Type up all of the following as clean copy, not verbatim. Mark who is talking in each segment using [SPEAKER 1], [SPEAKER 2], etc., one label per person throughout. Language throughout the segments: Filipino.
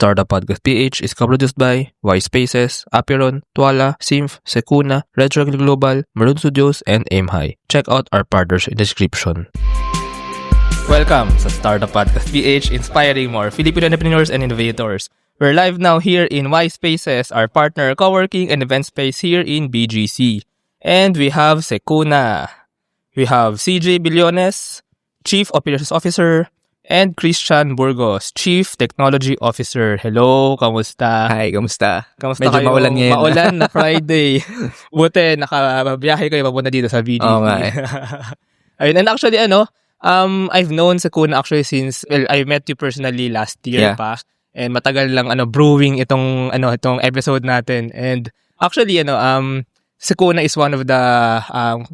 [SPEAKER 1] Startup Podcast PH is co-produced by Y Spaces, Apiron, Tuala, Symph, Secuna, Red Circle Global, Maroon Studios, and Aim High. Check out our partners in the description. Welcome sa Startup Podcast PH, inspiring more Filipino entrepreneurs and innovators. We're live now here in Y Spaces, our partner co-working and event space here in BGC. And we have Secuna. We have CJ Billones, Chief Operations Officer, and Christian Burgos, Chief Technology Officer. Hello, kamusta?
[SPEAKER 2] Hi, kamusta?
[SPEAKER 1] Kamusta
[SPEAKER 2] Medyo
[SPEAKER 1] kayo?
[SPEAKER 2] maulan ngayon.
[SPEAKER 1] Maulan na Friday. Buti, nakabiyahe kayo papunta dito sa BGC.
[SPEAKER 2] Oo nga
[SPEAKER 1] Ayun, and actually, I've known Secuna actually since, well, I met you personally last year pa. And matagal lang, brewing itong episode natin. And actually, Secuna is one of the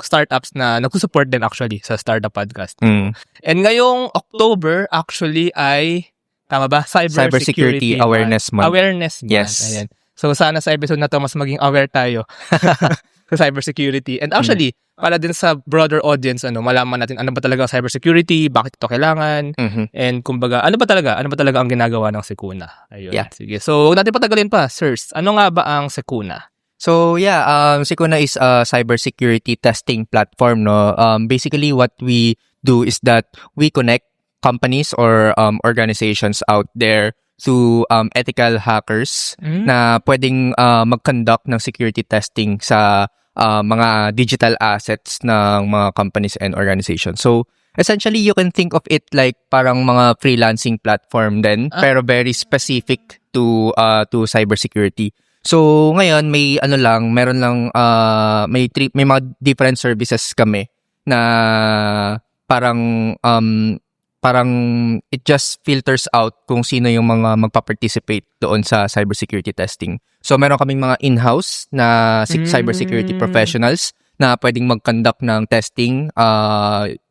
[SPEAKER 1] startups na nagsusupport din actually sa Startup Podcast.
[SPEAKER 2] Mm.
[SPEAKER 1] And ngayong October actually ay, tama ba?
[SPEAKER 2] Cybersecurity Awareness Month.
[SPEAKER 1] Awareness Month.
[SPEAKER 2] Yes.
[SPEAKER 1] Ayan. So sana sa episode na to mas maging aware tayo sa cybersecurity. And actually, para din sa broader audience, malaman natin ano ba talaga ang cybersecurity, bakit ito kailangan, and kumbaga, ano ba talaga ang ginagawa ng Secuna? Ayun.
[SPEAKER 2] Yeah.
[SPEAKER 1] Sige. So, huwag natin patagalin pa. Sirs, ano nga ba ang Secuna?
[SPEAKER 2] So Secuna is a cybersecurity testing platform, no? Basically what we do is that we connect companies or organizations out there to ethical hackers na pwedeng mag-conduct ng security testing sa mga digital assets ng mga companies and organizations. So essentially you can think of it like parang mga freelancing platform din, pero very specific to cybersecurity. So ngayon may may mga different services kami na parang it just filters out kung sino yung mga magpa-participate doon sa cybersecurity testing. So meron kaming mga in-house na cybersecurity professionals na pwedeng mag-conduct ng testing,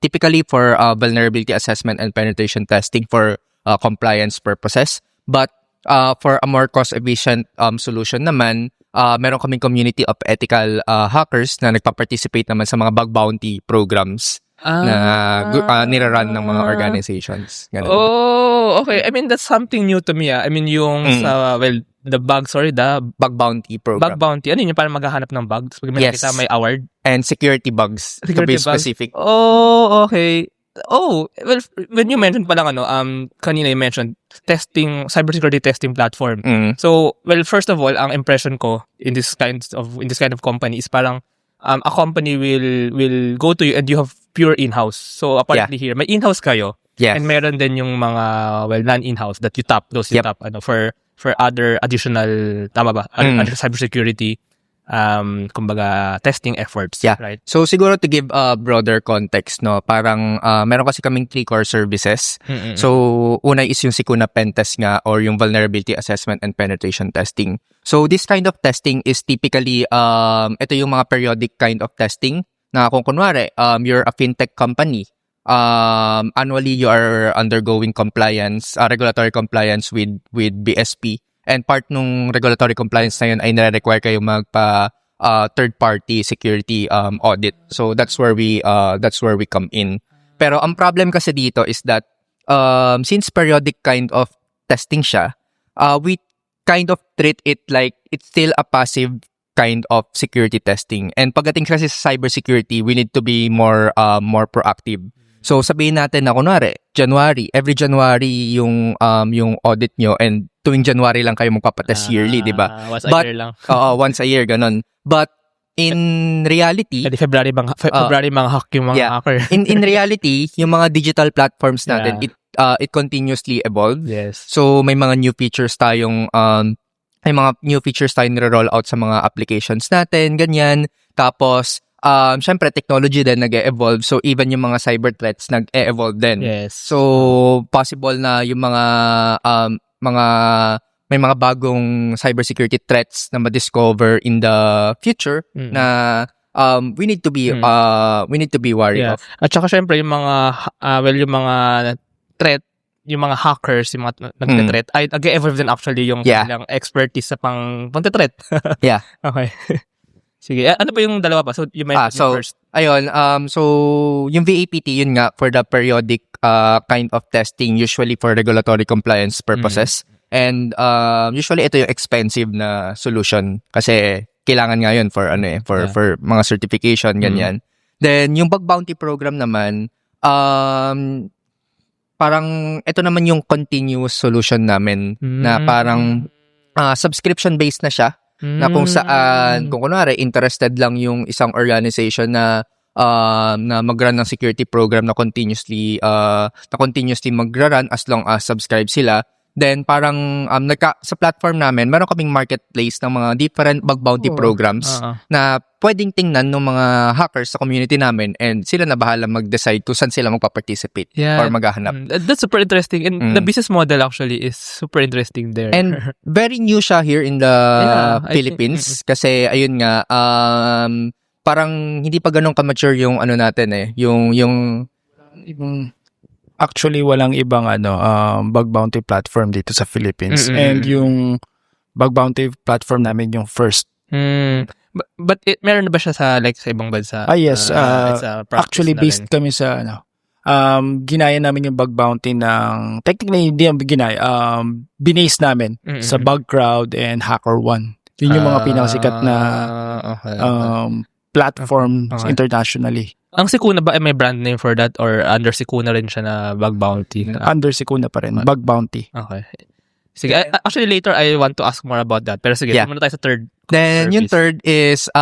[SPEAKER 2] typically for vulnerability assessment and penetration testing for compliance purposes. But for a more cost-efficient solution naman, meron kaming community of ethical hackers na nagpa-participate naman sa mga bug bounty programs na nirarun ng mga organizations. Ganun.
[SPEAKER 1] Oh, okay. I mean, that's something new to me. I mean, yung the bug
[SPEAKER 2] bounty program.
[SPEAKER 1] Bug bounty. Ano yun? Parang maghahanap ng bugs? Pag may nakita, may award?
[SPEAKER 2] And security bugs, to be specific.
[SPEAKER 1] Oh, okay. Oh, well, when you mentioned palang kanina you mentioned cybersecurity testing platform. So, well, first of all, ang impression ko in this kind of company is parang a company will go to you and you have pure in-house. So, apparently here, may in-house kayo.
[SPEAKER 2] Yes.
[SPEAKER 1] And meron din yung mga, well, non-in-house that you tap for other additional, tama ba? Other cybersecurity kumbaga testing efforts, right?
[SPEAKER 2] So siguro to give a broader context, no, parang meron kasi kaming 3 core services. So una is yung Secuna pen test nga or yung vulnerability assessment and penetration testing. So this kind of testing is typically ito yung mga periodic kind of testing na kung kunwari you're a fintech company, annually you are undergoing regulatory compliance with BSP. And part nung regulatory compliance na yun ay nire-require kayo magpa third-party security audit. So that's where we come in. Pero ang problem kasi dito is that since periodic kind of testing siya, we kind of treat it like it's still a passive kind of security testing. And pagdating kasi sa cybersecurity, we need to be more proactive. So sabihin natin na kunwari, every January yung audit nyo and tuwing January lang kayo magpapatest yearly, di ba?
[SPEAKER 1] Once a year lang.
[SPEAKER 2] Once a year, ganun. But in reality,
[SPEAKER 1] February mga hack yung mga hacker.
[SPEAKER 2] in reality, yung mga digital platforms natin, it continuously evolves.
[SPEAKER 1] Yes.
[SPEAKER 2] So may mga new features tayong nire-roll out sa mga applications natin, ganyan. Tapos syempre, technology din nag-e-evolve. So, even yung mga cyber threats nag-e-evolve din.
[SPEAKER 1] Yes.
[SPEAKER 2] So, possible na yung may mga bagong cybersecurity threats na ma-discover in the future na we need to be wary of.
[SPEAKER 1] At saka syempre, yung mga threat, yung mga hackers, yung mga nag-threat, ay nag-e-evolve din actually yung kanilang expertise sa pang-threat.
[SPEAKER 2] Yeah.
[SPEAKER 1] Okay. Sige, ano ba yung dalawa pa? So, you mentioned first.
[SPEAKER 2] Ayun, so yung VAPT, yun nga, for the periodic kind of testing, usually for regulatory compliance purposes. And usually ito yung expensive na solution kasi kailangan nga yun for for mga certification ganyan. Then yung bug bounty program naman parang ito naman yung continuous solution namin na parang subscription based na siya na kung saan kung kunwari interested lang yung isang organization na mag-run ng security program na continuously magra-run as long as subscribe sila. Then parang sa platform namin, meron kaming marketplace ng mga different bug bounty programs na pwedeng tingnan ng mga hackers sa community namin and sila na bahala mag-decide kung saan sila magpa-participate or maghahanap.
[SPEAKER 1] That's super interesting and the business model actually is super interesting there.
[SPEAKER 2] And very new siya here in the Philippines kasi ayun nga parang hindi pa ganun ka-mature yung ano natin yung
[SPEAKER 3] actually walang ibang bug bounty platform dito sa Philippines and yung bug bounty platform namin yung first.
[SPEAKER 1] But meron na ba siya sa sa ibang bansa?
[SPEAKER 3] Yes, actually based kami sa ginaya namin yung bug bounty ng technically hindi yung ginaya, binase namin sa Bugcrowd and HackerOne. Yun yung mga pinakasikat na platform internationally.
[SPEAKER 1] Ang Sikuna ba may brand name for that or under Sikuna rin siya na bug bounty?
[SPEAKER 3] Under Sikuna pa rin, bug bounty.
[SPEAKER 1] Okay. Sige, actually later I want to ask more about that. Pero sige, muna tayo sa third.
[SPEAKER 2] Then yung third is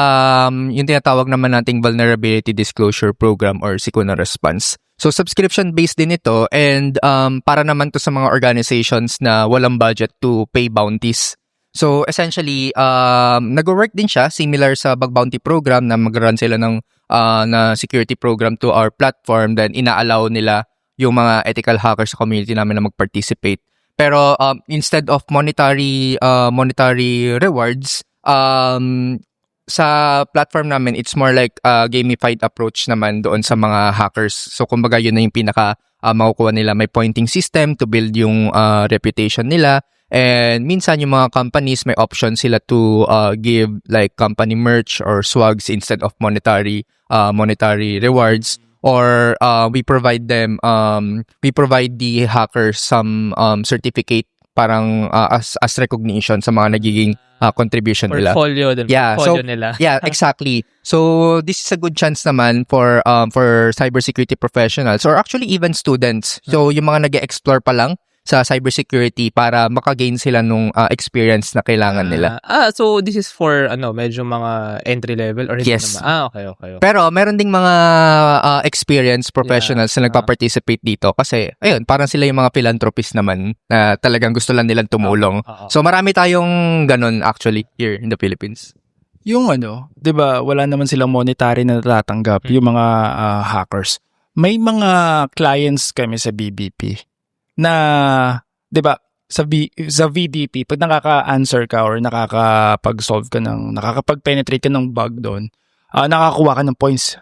[SPEAKER 2] yung tinatawag naman nating Vulnerability Disclosure Program or Sikuna Response. So subscription based din ito and para naman to sa mga organizations na walang budget to pay bounties. So essentially nag-work din siya similar sa bug bounty program na mag-run sila ng na security program to our platform, then ina-allow nila yung mga ethical hackers sa community namin na mag-participate. Pero instead of monetary rewards, sa platform namin, it's more like a gamified approach naman doon sa mga hackers. So kumbaga yun na yung pinaka makukuha nila. May pointing system to build yung reputation nila. And minsan yung mga companies may option sila to give like company merch or swags instead of monetary rewards, or we provide the hackers some certificate parang as recognition sa mga nagiging contribution nila.
[SPEAKER 1] Portfolio nila.
[SPEAKER 2] Yeah, exactly. So this is a good chance naman for cybersecurity professionals or actually even students. So yung mga nag-e-explore pa lang sa cybersecurity para makagain sila nung experience na kailangan nila.
[SPEAKER 1] So this is for medyo mga entry level or hindi naman? Okay.
[SPEAKER 2] Pero meron ding mga experienced professionals na nagpa-participate dito kasi ayun, parang sila yung mga philanthropists naman na talagang gusto lang nilang tumulong. So marami tayong ganun actually here in the Philippines.
[SPEAKER 3] Yung 'di ba, wala naman silang monetary na natatanggap yung mga hackers. May mga clients kami sa BBP na 'di ba sa VDP pag nakaka-answer ka or nakakapag-solve ka nakakapag-penetrate ka ng bug doon, nakakuha ka ng points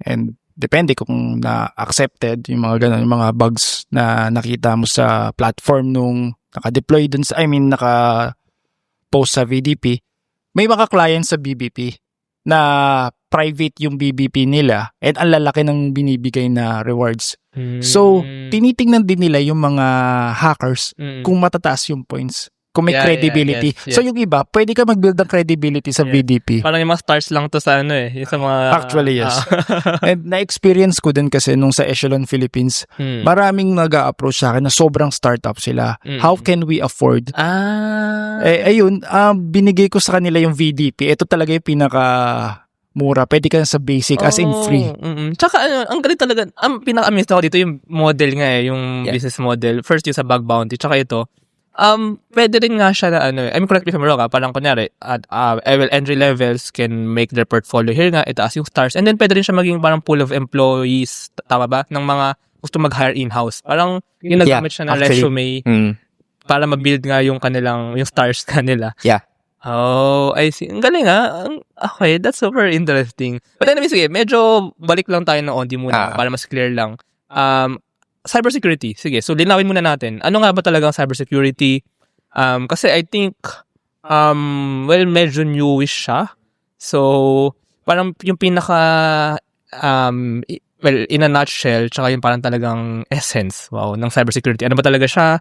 [SPEAKER 3] and depende kung na-accepted yung mga ganun, yung mga bugs na nakita mo sa platform nung naka-deploy dun naka-post sa VDP. May mga clients sa BBP na private yung BBP nila and ang lalaki ng binibigay na rewards. So, tinitingnan din nila yung mga hackers kung matataas yung points, kung may credibility.
[SPEAKER 1] Yes.
[SPEAKER 3] So, yung iba, pwede ka mag-build ng credibility sa VDP.
[SPEAKER 1] Parang yung mga stars lang to sa yung sa mga...
[SPEAKER 3] Actually, yes. And na-experience ko din kasi nung sa Echelon Philippines, maraming nag-a-approach sa akin na sobrang startup sila. How can we afford? Ayun, binigay ko sa kanila yung VDP. Ito talaga yung mura. Pwede ka sa basic as in free.
[SPEAKER 1] Tsaka ang galing talaga. Ang pinaka-amaze ako dito yung model nga yung business model. First yung sa bug bounty. Tsaka ito, pwede rin nga siya na I mean, correct me if I'm wrong, parang kunyari, entry levels can make their portfolio. Here nga, itaas yung stars. And then pwede rin siya maging parang pool of employees, tama ba? Ng mga gusto mag-hire in-house. Parang yung nagamit siya na resume para ma-build nga yung stars kanila.
[SPEAKER 2] Yeah.
[SPEAKER 1] Oh, I see. Ang galing Okay, that's super interesting. But anyway, sige, medyo balik lang tayo ng onti muna para mas clear lang. Cybersecurity. Sige, so linawin muna natin. Ano nga ba talagang cybersecurity? Kasi I think, medyo newish siya. So, parang yung pinaka, in a nutshell, tsaka yung parang talagang essence, ng cybersecurity. Ano ba talaga siya?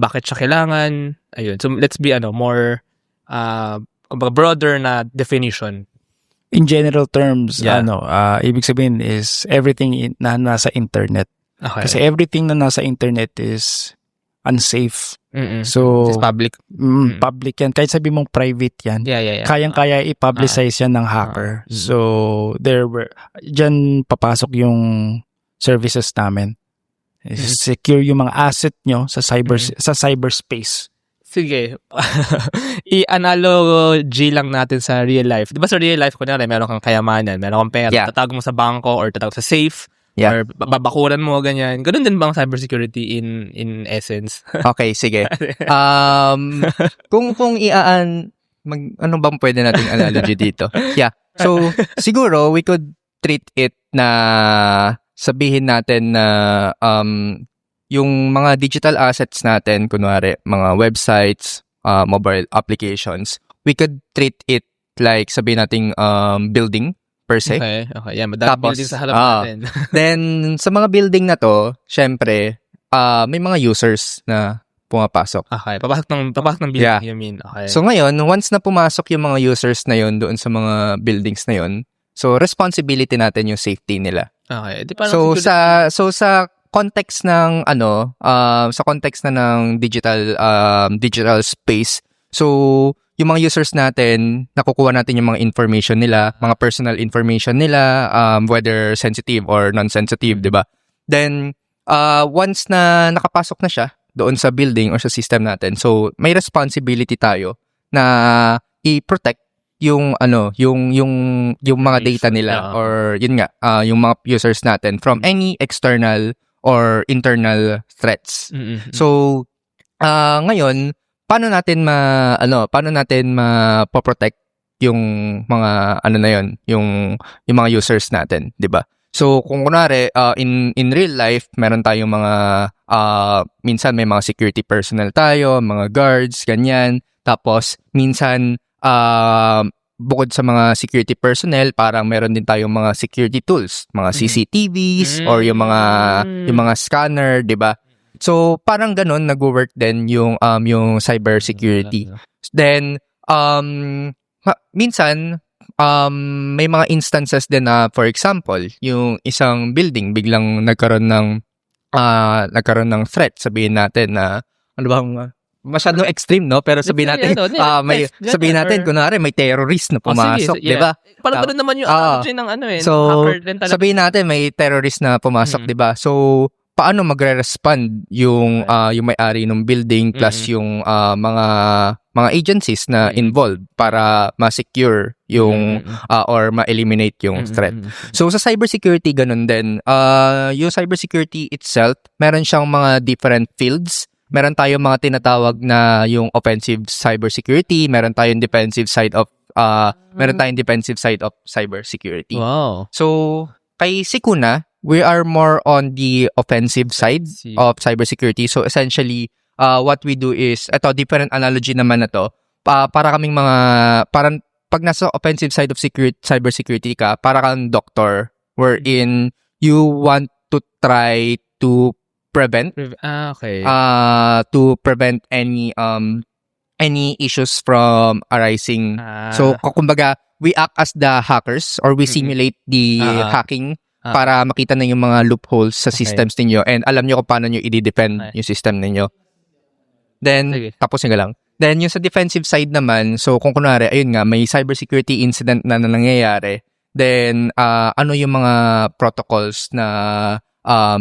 [SPEAKER 1] bakit siya kailangan. Ayun. So let's be more broader na definition.
[SPEAKER 3] In general terms,
[SPEAKER 1] Yeah.
[SPEAKER 3] ibig sabihin is everything na nasa internet.
[SPEAKER 1] Okay.
[SPEAKER 3] Kasi everything na nasa internet is unsafe.
[SPEAKER 1] Mm-mm.
[SPEAKER 3] So,
[SPEAKER 1] It's public.
[SPEAKER 3] public yan. Kahit sabi mong private yan,
[SPEAKER 1] Yeah.
[SPEAKER 3] kayang-kaya i-publicize yan ng hacker. So, dyan papasok yung services namin. Secure yung mga asset nyo sa cyberspace.
[SPEAKER 1] Sige. I-analogy lang natin sa real life. Di ba sa real life, kunwari, meron kang kayamanan, meron kang pera,
[SPEAKER 2] Yeah.
[SPEAKER 1] tatago mo sa bangko or tatago sa safe,
[SPEAKER 2] Yeah.
[SPEAKER 1] or babakuran mo, ganyan. Ganun din bang cybersecurity in essence?
[SPEAKER 2] Okay, sige. Kung ano bang pwede nating analogy dito? Yeah. So, siguro we could treat it na sabihin natin na yung mga digital assets natin, kunwari, mga websites, mobile applications, we could treat it like sabihin nating building per se.
[SPEAKER 1] Okay. Yan, madami
[SPEAKER 2] Tapos,
[SPEAKER 1] building sa harap natin.
[SPEAKER 2] Then, sa mga building na to, syempre, may mga users na pumapasok.
[SPEAKER 1] Okay. Papasok ng building,
[SPEAKER 2] Yeah.
[SPEAKER 1] you mean. Okay.
[SPEAKER 2] So ngayon, once na pumasok yung mga users na yun doon sa mga buildings na yun, so responsibility natin yung safety nila.
[SPEAKER 1] okay. Di pa
[SPEAKER 2] So sa context ng sa context na ng digital space, so yung mga users natin, nakukuha natin yung mga information nila, mga personal information nila, whether sensitive or non-sensitive, 'di ba? Then once na nakapasok na siya doon sa building or sa system natin, so may responsibility tayo na i-protect yung mga data nila, or yun nga, yung mga users natin from any external or internal threats.
[SPEAKER 1] Mm-mm.
[SPEAKER 2] So ngayon, paano natin ma-protect yung mga na yun, yung mga users natin, 'di ba? So kung kunwari in real life, meron tayong mga minsan may mga security personnel tayo, mga guards, ganyan. Tapos minsan bukod sa mga security personnel, parang meron din tayong mga security tools, mga CCTVs or yung mga scanner, 'di ba? So parang ganun nagwo-work din yung cyber security. Then minsan may mga instances din na, for example, yung isang building biglang nagkaroon ng threat, sabihin natin na masyadong extreme, no? Pero sabihin natin, sabihin natin, kunwari, may terrorist na pumasok, di ba?
[SPEAKER 1] Parang ganun naman yung analogy ng
[SPEAKER 2] So,
[SPEAKER 1] hacker din talaga.
[SPEAKER 2] sabihin natin, may terrorist na pumasok, di ba? So, paano magre-respond yung may-ari ng building plus yung mga agencies na involved para ma-secure yung or ma-eliminate yung threat. So sa cybersecurity ganun din. Yung cybersecurity itself, meron siyang mga different fields. Meron tayong mga tinatawag na yung offensive cybersecurity, meron tayong defensive side of cybersecurity.
[SPEAKER 1] Wow.
[SPEAKER 2] So kay Sikuna, we are more on the offensive side of cybersecurity. So essentially, what we do is, different analogy naman na to, para kaming parang pag nasa offensive side of cybersecurity ka, para kang doctor, wherein you want to try to prevent to prevent any issues from arising. So kumbaga, we act as the hackers or we simulate the hacking para makita na yung mga loopholes sa systems ninyo and alam nyo kung paano nyo i-defend yung system ninyo. Then, tapusin ka lang. Then, yung sa defensive side naman, so kung kunwari, ayun nga, may cybersecurity incident na nangyayari, then, ano yung mga protocols na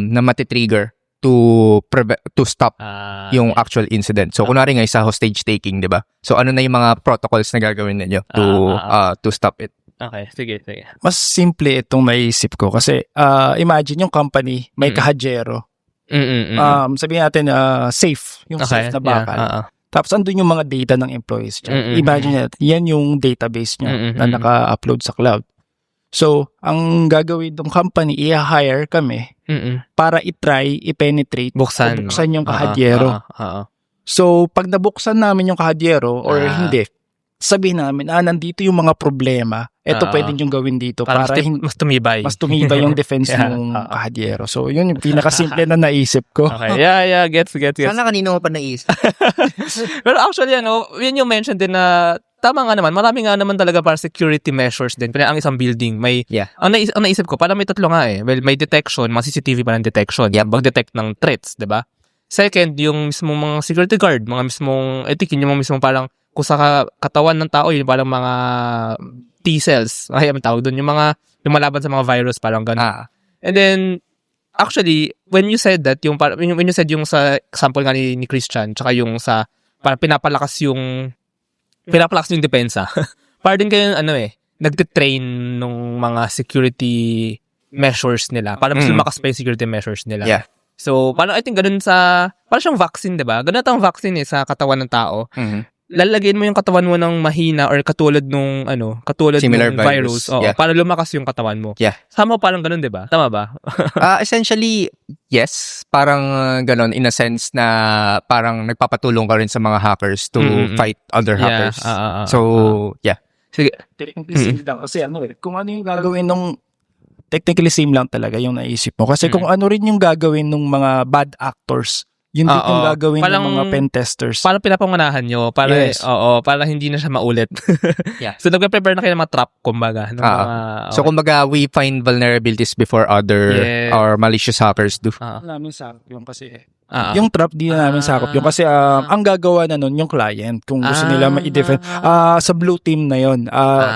[SPEAKER 2] matitrigger to stop yung actual incident. So, kunwari nga, sa hostage taking, di ba? So, ano na yung mga protocols na gagawin ninyo to stop it?
[SPEAKER 1] Okay, sige.
[SPEAKER 3] Mas simple itong naisip ko kasi imagine yung company may kahadjero. Sabihin natin safe, yung safe na bakal. Tapos andun yung mga data ng employees dyan. Imagine natin, yan yung database niya na naka-upload sa cloud. So, ang gagawin ng company, i-hire kami para i-penetrate, buksan yung kahadjero. So, pag nabuksan namin yung kahadjero or hindi, sabihin namin, nandito yung mga problema. Ito pwede niyong gawin dito para
[SPEAKER 1] mas tumibay.
[SPEAKER 3] Mas tumibay yung defense ng kahadyero. So, yun yung pinakasimple na naisip ko.
[SPEAKER 1] Okay. Yeah, gets.
[SPEAKER 2] Sana kanino mo pa naisip.
[SPEAKER 1] Pero actually, yun yung mention din na tama nga naman, marami nga naman talaga para security measures din. Kaya ang isang building, ang naisip ko, parang may tatlo nga eh. Well, may detection, mga CCTV pa ng detection. Mag-detect ng threats, di ba? Second, yung mismong mga security guard, mga mismong etikin, yung mga mismong parang kung sa katawan ng tao, yun parang mga T-cells. Ay, ang tawag doon. Yung mga lumalaban sa mga virus, parang gano'n. And then, actually, when you said that, when you said yung sa example nga ni Christian, tsaka yung sa, parang pinapalakas yung depensa. Parang din kayo, nagtitrain nung mga security measures nila. Para mas lumakas pa yung security measures nila.
[SPEAKER 2] Yeah.
[SPEAKER 1] So, parang I think ganun parang siyang vaccine, diba? Ganun ang vaccine sa katawan ng tao. Lalagyan mo yung katawan mo ng mahina or katulad nung
[SPEAKER 2] similar
[SPEAKER 1] nung virus. Para lumakas yung katawan mo.
[SPEAKER 2] Yeah.
[SPEAKER 1] Sama parang ganun, diba? Tama ba?
[SPEAKER 2] Essentially, yes. Parang ganun in a sense na parang nagpapatulong ka rin sa mga hackers to fight other hackers. Yeah.
[SPEAKER 1] Sige.
[SPEAKER 3] Technically same lang. Kasi kung ano yung gagawin nung technically same lang talaga yung naisip mo. Kasi kung ano rin yung gagawin ng mga bad actors, yun din yung gagawin ng mga pen testers.
[SPEAKER 1] Parang pinapanganahan nyo. Para hindi na siya maulit.
[SPEAKER 2] Yeah.
[SPEAKER 1] So, nagpe-prepare na kayo ng mga trap, kumbaga.
[SPEAKER 2] So, kumbaga, we find vulnerabilities before other or malicious hackers do.
[SPEAKER 3] Namin sakop yung kasi yung trap di na namin sakop yung kasi ang gagawa na nun yung client kung gusto nila ma-defend. Sa blue team na yun,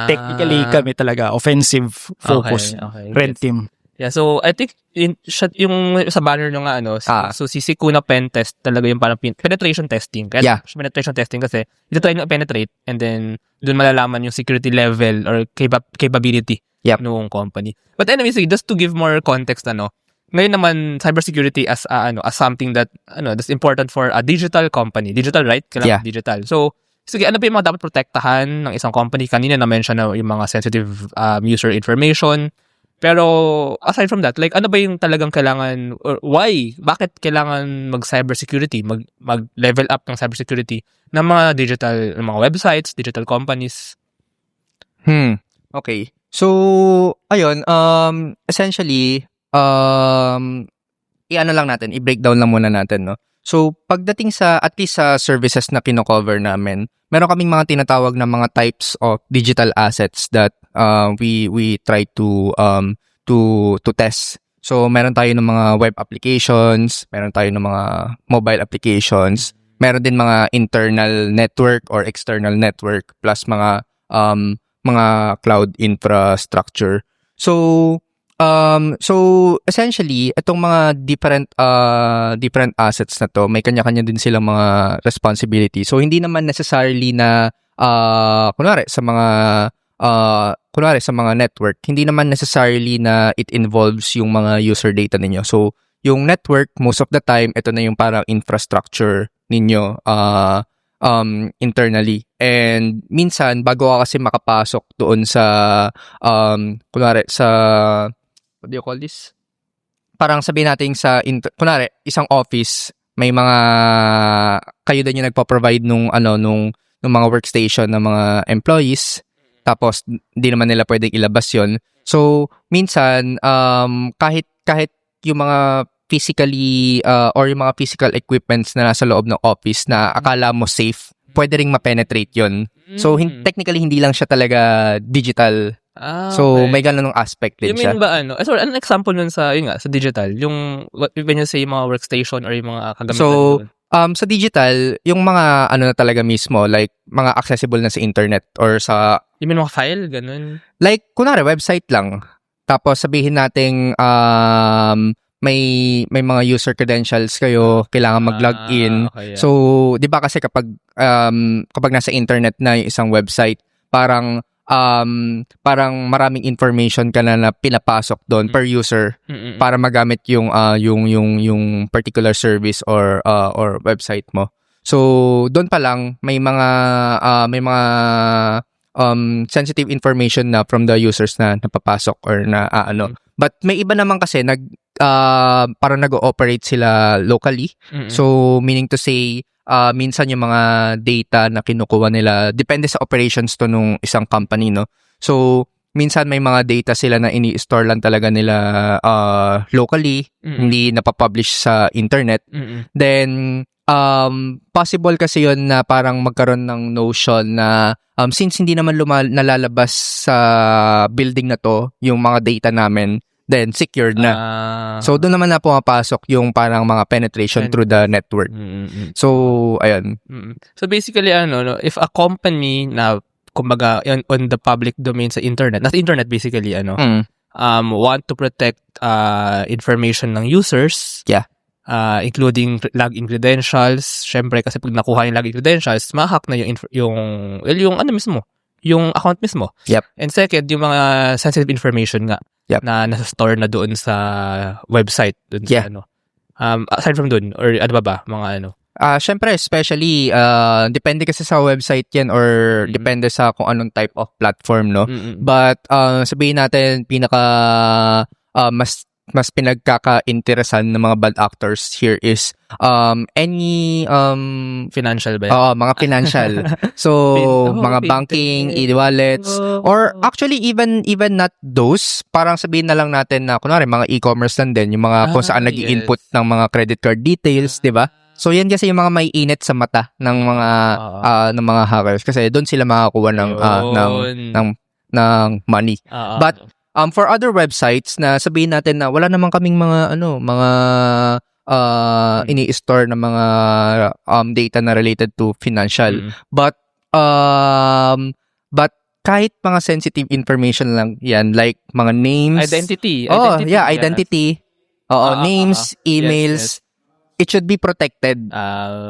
[SPEAKER 3] technically kami talaga offensive focus. Red team.
[SPEAKER 1] Yeah, so I think yung sa banner nyo nga so si Sikuna pen test talaga yung parang penetration testing. Kaya penetration testing kasi ito-try nyo penetrate and then doon malalaman yung security level or capability ng company. But anyway, just to give more context ngayon naman cybersecurity as something that that's important for a digital company. Digital, right? Kailangan digital. So sige, ano pa yung mga dapat protektahan ng isang company? Kanina na-mention na yung mga sensitive user information. Pero aside from that, like ano ba yung talagang kailangan or why? Bakit kailangan mag-cybersecurity, mag-level up ng cybersecurity ng mga mga websites, digital companies?
[SPEAKER 2] Okay. So, ayun, essentially, i-breakdown lang muna natin, no? So, pagdating sa, at least sa services na kino-cover namin, meron kaming mga tinatawag na mga types of digital assets that we try to test. So, meron tayo ng mga web applications, meron tayo ng mga mobile applications, meron din mga internal network or external network, plus mga cloud infrastructure. So essentially, itong mga different assets na to, may kanya-kanya din silang mga responsibility. So hindi naman necessarily na kunwari sa mga network, hindi naman necessarily na it involves yung mga user data ninyo. So yung network, most of the time, ito na yung parang infrastructure ninyo internally. And minsan, bago ka kasi makapasok doon sa kunwari sa what do you call this? Parang sabihin natin kunwari, isang office, may mga, kayo din yung nagpo-provide nung mga workstation ng mga employees, tapos hindi naman nila pwedeng ilabas yon. So, minsan, kahit yung mga physically, or yung mga physical equipments na nasa loob ng office na akala mo safe, pwede ring ma-penetrate yon. So, technically, hindi lang siya talaga digital. So, may ganun ng aspect din siya.
[SPEAKER 1] You mean ba sorry, anong example nun sa digital? Yung, when you say mga workstation or yung mga kagamitan doon?
[SPEAKER 2] Sa digital, yung mga na talaga mismo, like, mga accessible na sa internet or sa...
[SPEAKER 1] You mean mga file? Ganun?
[SPEAKER 2] Like, kunwari, website lang. Tapos, sabihin nating, may mga user credentials kayo, kailangan mag-log in.
[SPEAKER 1] Okay, yeah.
[SPEAKER 2] So, di ba kasi kapag nasa internet na yung isang website, parang maraming information ka na pinapasok doon per user para magamit yung particular service or website mo. So doon pa lang may mga sensitive information na from the users na napapasok or na But may iba naman kasi parang nag-ooperate sila locally. So meaning to say minsan yung mga data na kinukuha nila, depende sa operations to nung isang company, no? So, minsan may mga data sila na ini-store lang talaga nila locally, hindi napapublish sa internet. Then, possible kasi yun na parang magkaroon ng notion na since hindi naman nalalabas sa building na to yung mga data namin, then secured na. So, doon naman na pumapasok yung parang mga penetration through the network. So, ayun.
[SPEAKER 1] So, basically, if a company na, kumbaga, on the public domain sa internet, nasa internet basically, want to protect information ng users, including login credentials, syempre, kasi pag nakuha yung login credentials, ma-hack na yung mismo, yung account mismo. And second, yung mga sensitive information nga, na nasa-store na doon sa website, doon sa aside from doon, or ano ba, mga
[SPEAKER 2] syempre, especially, depende kasi sa website yan or depende sa kung anong type of platform, no? But, sabihin natin, mas pinagkaka-interesan ng mga bad actors here is any
[SPEAKER 1] financial ba yan?
[SPEAKER 2] mga financial. So, mga banking, e-wallets, or actually even not those, parang sabihin na lang natin na kunwari mga e-commerce lang din, yung mga kung saan nag-i-input ng mga credit card details, 'di ba? So yan kasi yung mga may init sa mata ng mga hackers kasi doon sila makakuha ng money. But for other websites na sabihin natin na wala naman kaming mga ini-store na mga data na related to financial. But kahit mga sensitive information lang yan, like mga names,
[SPEAKER 1] identity.
[SPEAKER 2] Identity. Names, emails, it should be protected.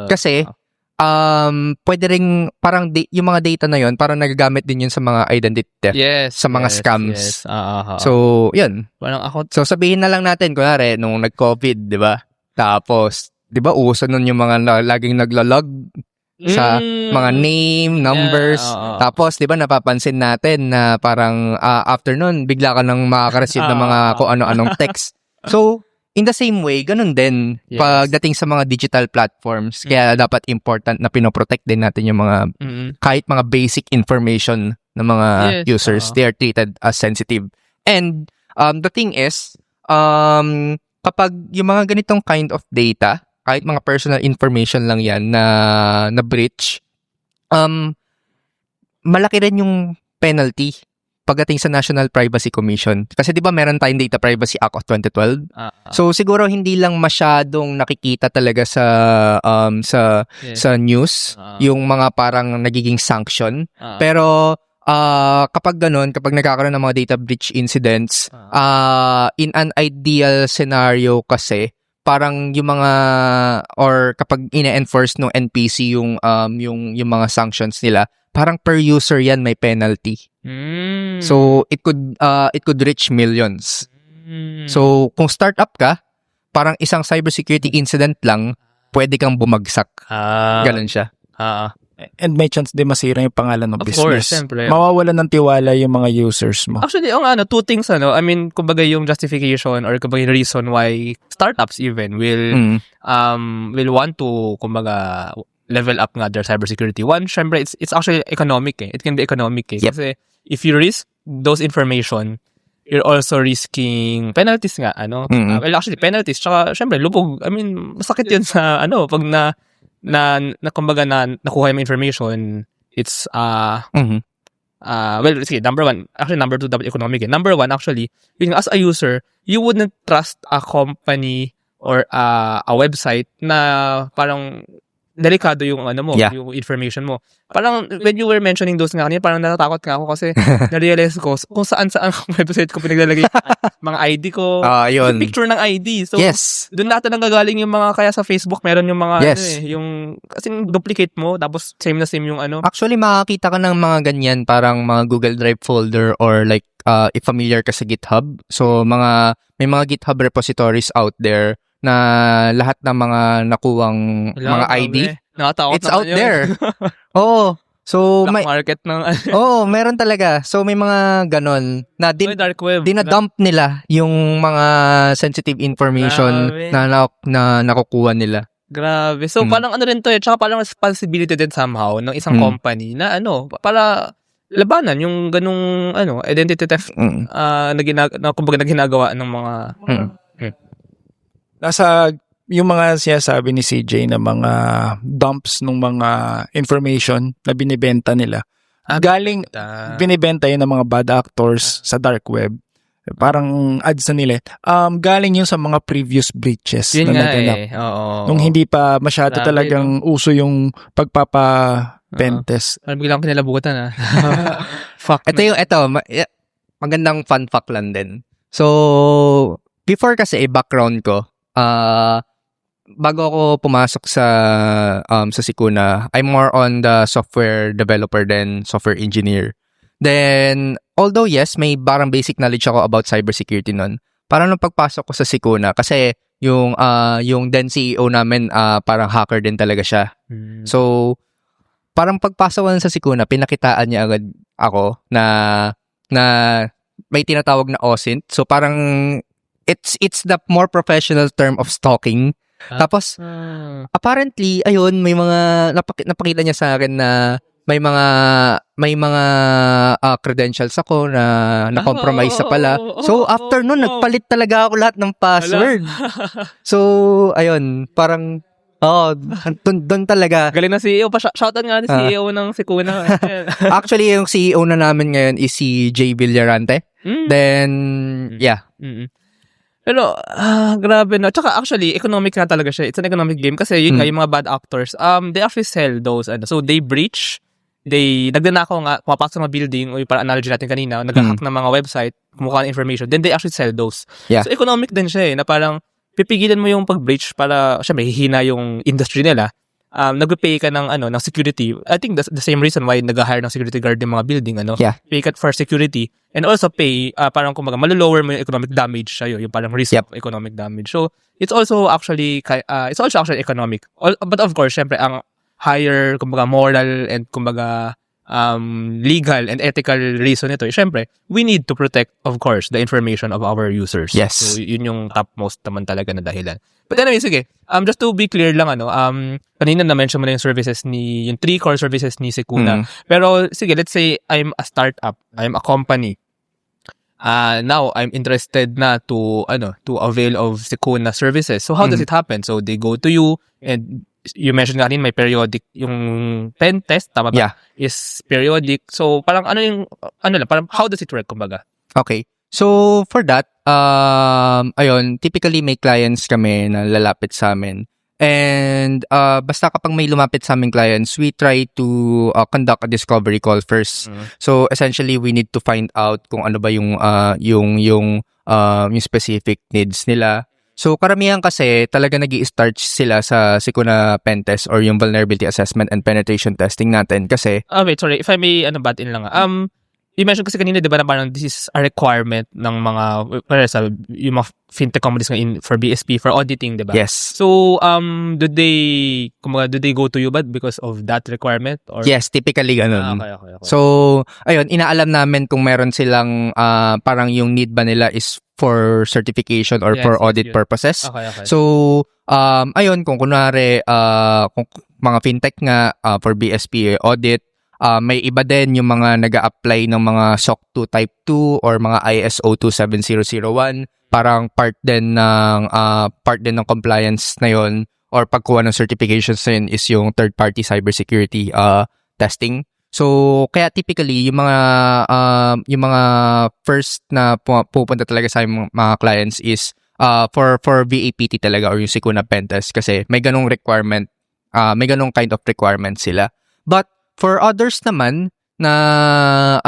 [SPEAKER 2] Kasi pwede ring parang yung mga data na yon parang nagagamit din yun sa mga identity theft, sa mga scams. So, yun. So, sabihin na lang natin, kunwari, nung nag-COVID, di ba? Tapos, di ba, uso nun yung mga laging naglalog sa mga name, numbers. Tapos, di ba, napapansin natin na parang after nun, bigla ka nang makaka-receive ng mga kung ano-anong text. So, in the same way, ganun din pagdating sa mga digital platforms. Kaya dapat important na pinoprotect din natin yung mga kahit mga basic information ng mga users. They are treated as sensitive. And the thing is, kapag yung mga ganitong kind of data, kahit mga personal information lang yan na breach, malaki rin yung penalty pagdating sa National Privacy Commission. Kasi 'di ba meron tayong Data Privacy Act of 2012. So siguro hindi lang masyadong nakikita talaga sa news yung mga parang nagiging sanction. Pero kapag nagkakaroon ng mga data breach incidents, in an ideal scenario kasi parang yung mga or kapag ine-enforce ng NPC yung mga sanctions nila, parang per user yan may penalty. So it could reach millions. So kung startup ka, parang isang cybersecurity incident lang pwede kang bumagsak. Ganun siya.
[SPEAKER 3] And may chance din masira yung pangalan ng business. Of
[SPEAKER 1] course, siyempre.
[SPEAKER 3] Mawawalan ng tiwala yung mga users mo.
[SPEAKER 1] Actually, two things, I mean, kumbaga yung justification or kumbaga yung reason why startups even will want to, kumbaga, level up nga their cybersecurity. One, syempre, it's actually economic eh. It can be economic eh.
[SPEAKER 2] Yep.
[SPEAKER 1] Kasi if you risk those information, you're also risking penalties nga, well, actually, penalties. Tsaka, syempre, lubog. I mean, masakit yun sa, pag kumbaga nakuha yung information, it's, well, sige, number one, actually, number two, dapat economic eh. Number one, actually, as a user, you wouldn't trust a company or a website na parang delikado yung yung information mo. Parang when you were mentioning those nga kanina, parang natatakot nga ako kasi na-realize ko kung saan-saan ang website ko pinaglalagay mga ID ko.
[SPEAKER 2] Yun.
[SPEAKER 1] Picture ng ID. So, doon lahat na nanggagaling yung mga, kaya sa Facebook, meron yung mga, yung, kasi duplicate mo, tapos same na same yung
[SPEAKER 2] Actually, makakita ka ng mga ganyan, parang mga Google Drive folder or like, if familiar ka sa GitHub. So, may mga GitHub repositories out there na lahat ng mga nakuwang mga ID, it's out there. Oo. So,
[SPEAKER 1] black market ng
[SPEAKER 2] meron talaga. So, may mga ganon na
[SPEAKER 1] dark web.
[SPEAKER 2] Dinadump nila yung mga sensitive information na nakukuha nila.
[SPEAKER 1] Grabe. So, parang ano rin to tsaka parang responsibility din somehow ng isang company na para labanan yung ganung identity theft na kumbaga na ginagawa ng mga
[SPEAKER 3] Nasa yung mga sinasabi ni CJ na mga dumps ng mga information na binibenta nila. Galing, binibenta yun ng mga bad actors sa dark web. Parang ads na nila. Galing yun sa mga previous breaches
[SPEAKER 1] yun
[SPEAKER 3] na
[SPEAKER 1] nga
[SPEAKER 3] naganap. Nung hindi pa masyado
[SPEAKER 1] Grabe,
[SPEAKER 3] talagang uso yung pagpapa-pentest.
[SPEAKER 1] Parang biglang kinilabutan Fuck.
[SPEAKER 2] Magandang fun fact lang din. So, before kasi background ko, bago ako pumasok sa Sikuna, I'm more on the software developer than software engineer. Then, although yes, may parang basic knowledge ako about cybersecurity nun. Parang nung pagpasok ko sa Sikuna, kasi yung then CEO namin, parang hacker din talaga siya. So, parang pagpasok ko sa Sikuna, pinakitaan niya agad ako na may tinatawag na OSINT. So, parang it's the more professional term of stalking. Tapos, apparently, ayun, may mga, napakita niya sa akin na may mga credentials ako na na-compromise sa pala. So, after nun, nagpalit talaga ako lahat ng password. So, ayun, parang, doon talaga.
[SPEAKER 1] Galing na CEO pa. Shoutout nga ni CEO ng Sikuna.
[SPEAKER 2] Actually, yung CEO na namin ngayon is si Jay Villarante. Then, yeah.
[SPEAKER 1] Pero, grabe no. Tsaka actually, economic na talaga siya. It's an economic game kasi yun nga, yung mga bad actors, they actually sell those. So, they breach, nagdanakaw nga, pumapasok sa mga building, o yung parang analogy natin kanina, nag-hack ng mga website, kumukuha ng information, then they actually sell those.
[SPEAKER 2] Yeah.
[SPEAKER 1] So, economic din siya na parang, pipigilan mo yung pag-breach para, syempre, hihina yung industry nila. Nagpe-pay ka ng security. I think that's the same reason why nag-hire ng security guard yung mga building,
[SPEAKER 2] Yeah.
[SPEAKER 1] Pay ka for security and also pay parang kumbaga malolower mo yung economic damage sa'yo, yung parang risk of economic damage. So, it's also actually economic. But of course, syempre, ang higher kumbaga moral and kumbaga legal and ethical reason nito, syempre, we need to protect, of course, the information of our users.
[SPEAKER 2] Yes.
[SPEAKER 1] So, yun yung topmost naman talaga na dahilan. But anyway, sige. Just to be clear lang, kanina na-mention mo na yung services yung 3 core services ni Sikuna. Pero, sige, let's say I'm a startup, I'm a company. Now, I'm interested na to avail of Sikuna services. So, how does it happen? So, they go to you and you mentioned nga rin may periodic yung pen test, tama ba?
[SPEAKER 2] Yeah.
[SPEAKER 1] Is periodic. So, parang parang how does it work, kumbaga?
[SPEAKER 2] Okay. So, for that, ayun, typically may clients kami na lalapit sa amin. And basta kapag may lumapit sa aming clients, we try to conduct a discovery call first. So, essentially, we need to find out kung ano ba yung specific needs nila. So, karamihan kasi talaga nag-i-start sila sa Sikuna Pentest or yung vulnerability assessment and penetration testing natin kasi...
[SPEAKER 1] wait, sorry. If I may, butt in lang. You mentioned kasi kanina, di ba, na parang this is a requirement ng mga, yung mga fintech companies for BSP, for auditing, di ba?
[SPEAKER 2] Yes.
[SPEAKER 1] So, do they go to you ba because of that requirement? Or?
[SPEAKER 2] Yes, typically ganun.
[SPEAKER 1] Okay.
[SPEAKER 2] So, ayun, inaalam namin kung meron silang parang yung need ba nila is for certification or for audit purposes.
[SPEAKER 1] Okay.
[SPEAKER 2] So, ayun, kung kunwari, kung mga fintech nga for BSP audit, may iba din yung mga nag-a-apply ng mga SOC 2 Type 2 or mga ISO 27001. Parang part din ng compliance na yon or pagkuha ng certifications na yun is yung third-party cybersecurity testing. So, kaya typically, yung mga first na pupunta talaga sa mga clients is for VAPT talaga or yung Sikuna Pentest kasi may ganong requirement, may ganong kind of requirement sila. But, for others naman na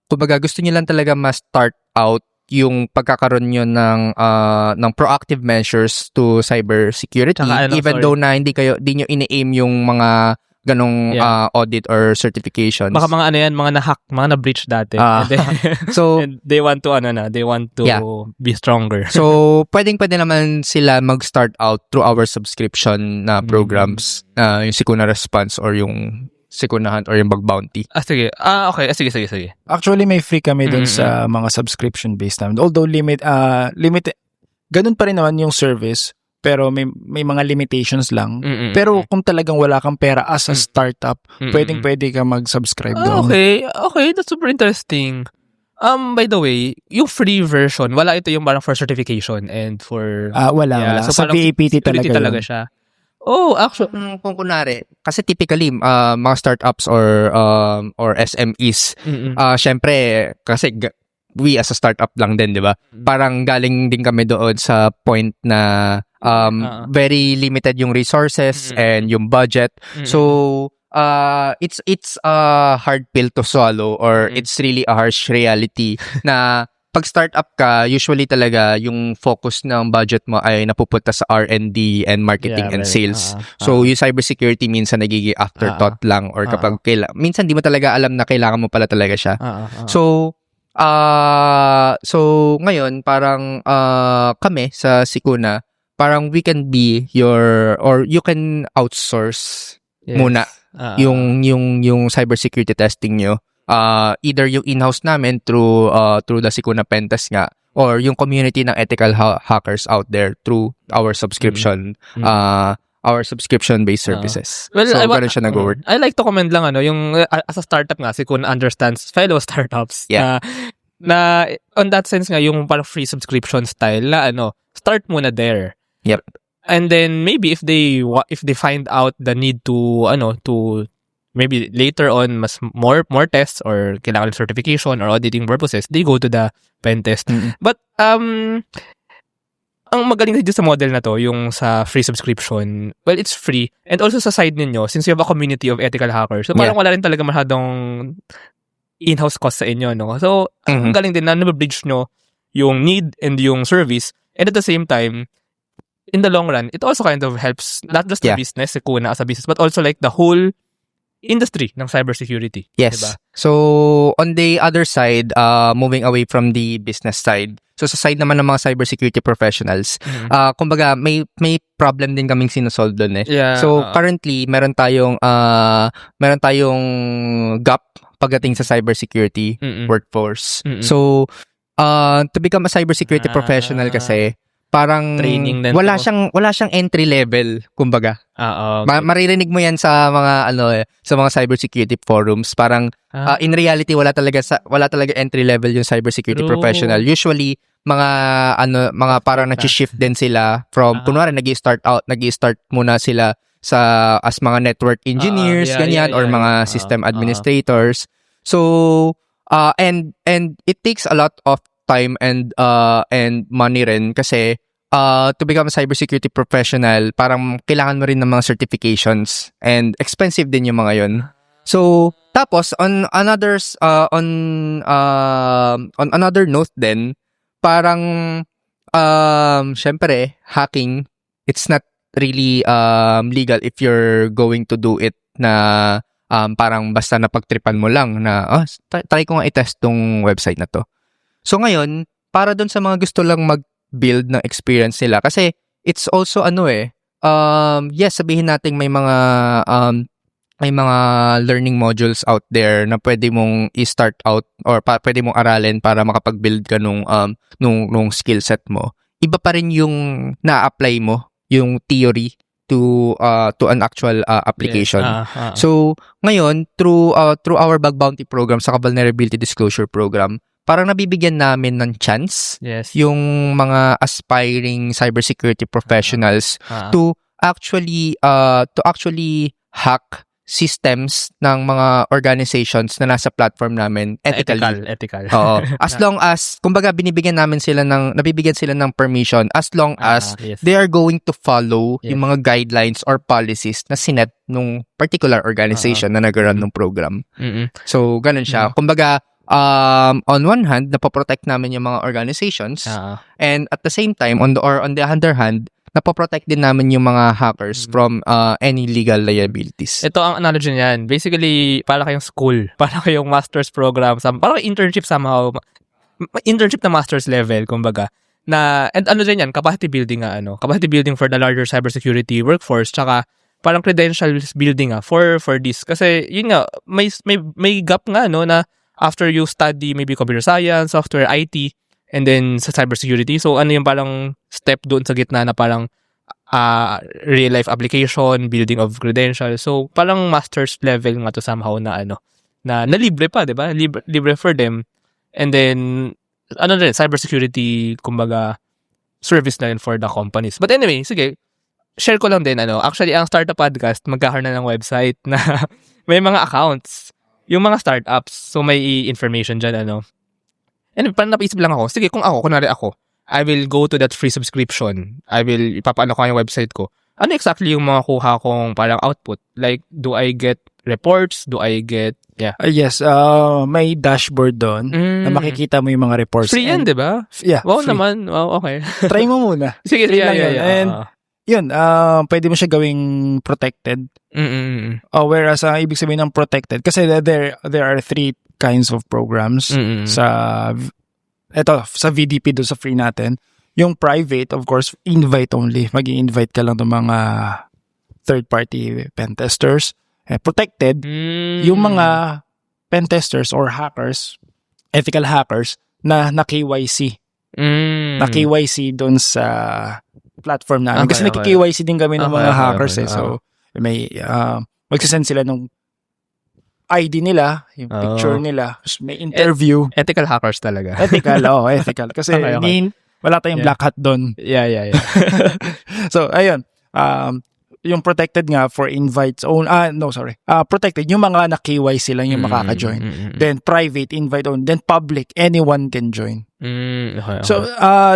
[SPEAKER 2] kumbaga gusto niyo lang talaga ma-start out yung pagkakaroon nyo ng proactive measures to cybersecurity even though na di nyo ini-aim yung mga ganong audit or certifications.
[SPEAKER 1] Baka mga mga na-hack, mga na-breach dati.
[SPEAKER 2] So
[SPEAKER 1] and they want to be stronger.
[SPEAKER 2] So pwede naman sila mag-start out through our subscription na programs, yung Sikuna Response or yung Sikuna Hunt or yung Bug Bounty.
[SPEAKER 1] Sige. Okay. Sige.
[SPEAKER 3] Actually, may free kami dun sa mga subscription-based namin. Although limited, ganun pa rin naman yung service. pero may mga limitations lang.
[SPEAKER 1] Mm-mm.
[SPEAKER 3] Pero kung talagang wala kang pera as a startup,
[SPEAKER 1] Mm-mm.
[SPEAKER 3] pwede ka mag-subscribe doon.
[SPEAKER 1] Okay, that's super interesting. By the way, yung free version, wala ito yung parang for certification and for...
[SPEAKER 3] Wala.
[SPEAKER 1] so
[SPEAKER 3] Sa
[SPEAKER 1] parang
[SPEAKER 3] VAPT
[SPEAKER 1] security
[SPEAKER 3] talaga yun.
[SPEAKER 1] siya. Oh, actually,
[SPEAKER 2] Kung kunwari, kasi typically, mga startups or SMEs, syempre, kasi we as a startup lang din, di ba? Parang galing din kami doon sa point na very limited yung resources and yung budget. So, it's a hard pill to swallow or it's really a harsh reality na pag startup ka, usually talaga yung focus ng budget mo ay napupunta sa R&D and marketing and sales. So, yung cybersecurity minsan nagiging afterthought lang or kapag minsan di mo talaga alam na kailangan mo pala talaga siya. So ngayon parang kami sa Sikuna, parang we can be or you can outsource muna yung cybersecurity testing nyo. Either yung in-house namin through the Sikuna Pentest nga, or yung community ng ethical hackers out there through our subscription our subscription-based services.
[SPEAKER 1] Well,
[SPEAKER 2] so, ganun siya nag-work.
[SPEAKER 1] I like to comment lang, yung as a startup nga, Sikuna understands fellow startups.
[SPEAKER 2] Yeah.
[SPEAKER 1] Na on that sense nga, yung parang free subscription style na start muna there.
[SPEAKER 2] Yep.
[SPEAKER 1] And then maybe if they find out the need to maybe later on mas more tests or kailangan certification or auditing purposes, they go to the pen test. But ang magaling dito sa model na to, yung sa free subscription, well, it's free. And also sa side ninyo, since you have a community of ethical hackers, so parang wala rin talaga masyadong in-house cost sa inyo, no? So, ang galing din na nabibridge nyo yung need and yung service. And at the same time, in the long run, it also kind of helps not just the business, Sikuna as a business, but also like the whole industry ng cybersecurity.
[SPEAKER 2] Yes.
[SPEAKER 1] Diba?
[SPEAKER 2] So, on the other side, moving away from the business side, so sa side naman ng mga cybersecurity professionals, kumbaga may problem din kaming sinosolve doon eh.
[SPEAKER 1] Yeah,
[SPEAKER 2] so, currently, meron tayong gap pagdating sa cybersecurity workforce. So, to become a cybersecurity professional kasi, parang
[SPEAKER 1] training din
[SPEAKER 2] wala siyang entry level, kumbaga.
[SPEAKER 1] Okay.
[SPEAKER 2] Maririnig mo 'yan sa mga sa mga cybersecurity forums. Parang in reality wala talaga entry level yung cybersecurity professional. Usually mga parang nag-shift din sila from kunwari nag-start muna sila sa as mga network engineers ganyan or mga system administrators. So and it takes a lot of time and money rin kasi to become a cybersecurity professional, parang kailangan mo rin ng mga certifications and expensive din yung mga yon. So, tapos on another note din, parang syempre, hacking, it's not really legal if you're going to do it na parang basta napagtripan mo lang na try ko nga i-test tong website na to. So ngayon, para dun sa mga gusto lang mag-build ng experience nila, kasi it's also yes, sabihin natin may mga learning modules out there na pwede mong i-start out or pwede mong aralin para makapag-build ka nung skill set mo. Iba pa rin yung na-apply mo, yung theory to an actual application.
[SPEAKER 1] Yes.
[SPEAKER 2] So ngayon, through our bug bounty program, sa vulnerability disclosure program, parang nabibigyan namin ng chance yung mga aspiring cybersecurity professionals to actually hack systems ng mga organizations na nasa platform namin ethically.
[SPEAKER 1] Ethical.
[SPEAKER 2] Oo. As long as kumbaga nabibigyan sila ng permission as long as they are going to follow yung mga guidelines or policies na sinet nung particular organization na nag-run ng program. So ganun siya. Kumbaga on one hand, napoprotect namin yung mga organizations and at the same time, on the other hand, napoprotect din namin yung mga hackers from any legal liabilities.
[SPEAKER 1] Ito ang analogy niyan. Basically, para kayong school, para kayong master's program, para kayong internship somehow, internship na master's level, kumbaga. And ano din yan, capacity building capacity building for the larger cybersecurity workforce, tsaka parang credentials building for this. Kasi yun nga, may gap nga na after you study maybe computer science, software, IT, and then sa cybersecurity. So, ano yung parang step doon sa gitna na parang real life application, building of credentials. So parang master's level nga to somehow na na libre pa, 'di ba? Libre for them. And then rin, cybersecurity kumbaga service na rin for the companies. But anyway, sige, share ko lang din actually ang Startup Podcast magkakaroon na ng website na may mga accounts yung mga startups. So may information diyan And parang napaisip lang ako, sige kung kunwari ako, I will go to that free subscription. I will ipapaano ko yung website ko. Ano exactly yung mga kuha kong parang output? Like, do I get reports? Do I get,
[SPEAKER 3] Yes, may dashboard doon na makikita mo yung mga reports.
[SPEAKER 1] Free yan, di ba?
[SPEAKER 3] Yeah,
[SPEAKER 1] wow
[SPEAKER 3] free.
[SPEAKER 1] Naman. Wow, okay.
[SPEAKER 3] Try mo muna.
[SPEAKER 1] Sige,
[SPEAKER 3] Free lang
[SPEAKER 1] yeah.
[SPEAKER 3] yun. And yun, pwede mo siya gawing protected. Whereas, ibig sabihin ng protected, kasi there are 3 kinds of programs sa VDP doon sa free natin. Yung private, of course, invite only. Mag-i-invite ka lang ng mga third-party pen testers. Protected, yung mga pen testers or hackers, ethical hackers, na KYC. Na KYC doon sa platform namin. Kasi naki-KYC din kami ng mga hackers. So, may magsasend sila ng ID nila, yung picture nila, may interview.
[SPEAKER 1] Ethical hackers talaga.
[SPEAKER 3] Ethical. Kasi wala tayong black hat doon.
[SPEAKER 1] Yeah.
[SPEAKER 3] So, ayun. Yung protected nga for invites protected yung mga na KYC lang yung makaka-join. Then private, invite only. Then public, anyone can join.
[SPEAKER 1] Okay.
[SPEAKER 3] So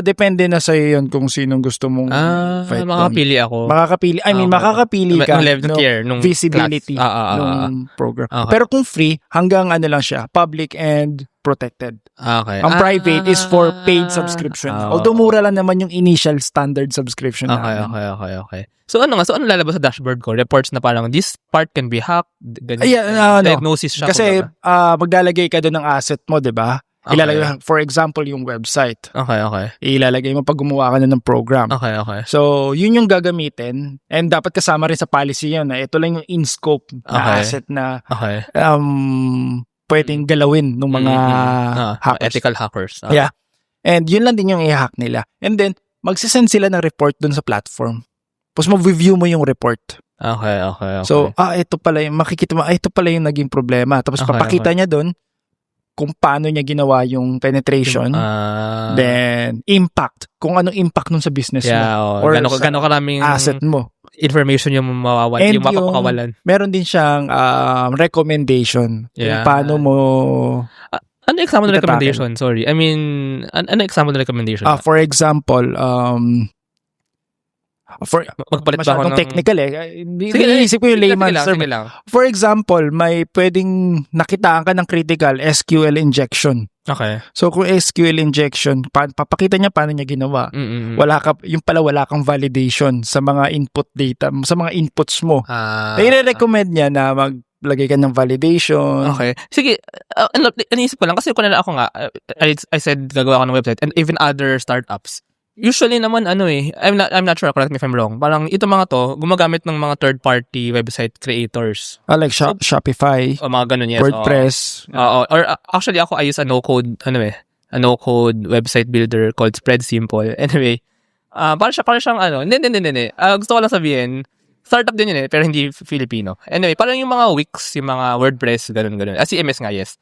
[SPEAKER 3] depende na sa yun kung sinong gusto mong invite.
[SPEAKER 1] Makakapili ako.
[SPEAKER 3] Makakapili ka
[SPEAKER 1] nung
[SPEAKER 3] visibility nung program.
[SPEAKER 1] Okay.
[SPEAKER 3] Pero kung free, hanggang lang siya, public and protected.
[SPEAKER 1] Okay.
[SPEAKER 3] Ang private is for paid subscription. Although mura lang naman yung initial standard subscription namin.
[SPEAKER 1] Okay. So ano lalabas sa dashboard ko? Reports na parang this part can be hacked. Diagnosis siya.
[SPEAKER 3] Kasi maglalagay ka doon ng asset mo, 'di ba?
[SPEAKER 1] Okay.
[SPEAKER 3] Ilalagay, for example, yung website.
[SPEAKER 1] Okay.
[SPEAKER 3] Ilalagay mo pag gumawa ka na ng program.
[SPEAKER 1] Okay.
[SPEAKER 3] So, yun yung gagamitin and dapat kasama rin sa policy yun na ito lang yung in-scope na asset na pwedeng galawin ng mga hackers.
[SPEAKER 1] Ethical hackers.
[SPEAKER 3] Yeah. And yun lang din yung i-hack nila. And then, magsisend sila ng report dun sa platform. Tapos mag-review mo yung report.
[SPEAKER 1] Okay.
[SPEAKER 3] So, ito pala yung, makikita mo, ito pala yung naging problema. Tapos papakita niya dun kung paano niya ginawa yung penetration. Then, impact. Kung anong impact nun sa business mo. Or
[SPEAKER 1] gano'ng karaming
[SPEAKER 3] asset mo.
[SPEAKER 1] Information yung mawawalan, yung mapapakawalan.
[SPEAKER 3] Meron din siyang recommendation. Kung paano mo
[SPEAKER 1] ano example ng recommendation? Sorry. I mean, ano example ng recommendation?
[SPEAKER 3] For example,
[SPEAKER 1] magpalit ba ako ng
[SPEAKER 3] technical Iniisip ko yung layman's term. For example, may pwedeng nakitaan ka ng critical SQL injection.
[SPEAKER 1] Okay.
[SPEAKER 3] So kung SQL injection, papakita niya paano niya ginawa. Wala kang validation sa mga input data, sa mga inputs mo. I-recommend niya na maglagay ka ng validation.
[SPEAKER 1] Okay. Sige, iniisip ko lang kasi kung ako nga, I said gagawa ko ng website and even other startups. Usually naman I'm not sure, correct me if I'm wrong. Parang ito mga to gumagamit ng mga third-party website creators.
[SPEAKER 3] Like Shopify.
[SPEAKER 1] O mga ganun, yes.
[SPEAKER 3] WordPress.
[SPEAKER 1] Or actually ako I use a no-code website builder called Spread Simple. Anyway, para siyang hindi. Gusto ko lang sabihin, startup din yun pero hindi Filipino. Anyway, parang yung mga Wix, yung mga WordPress, ganun. CMS nga, yes.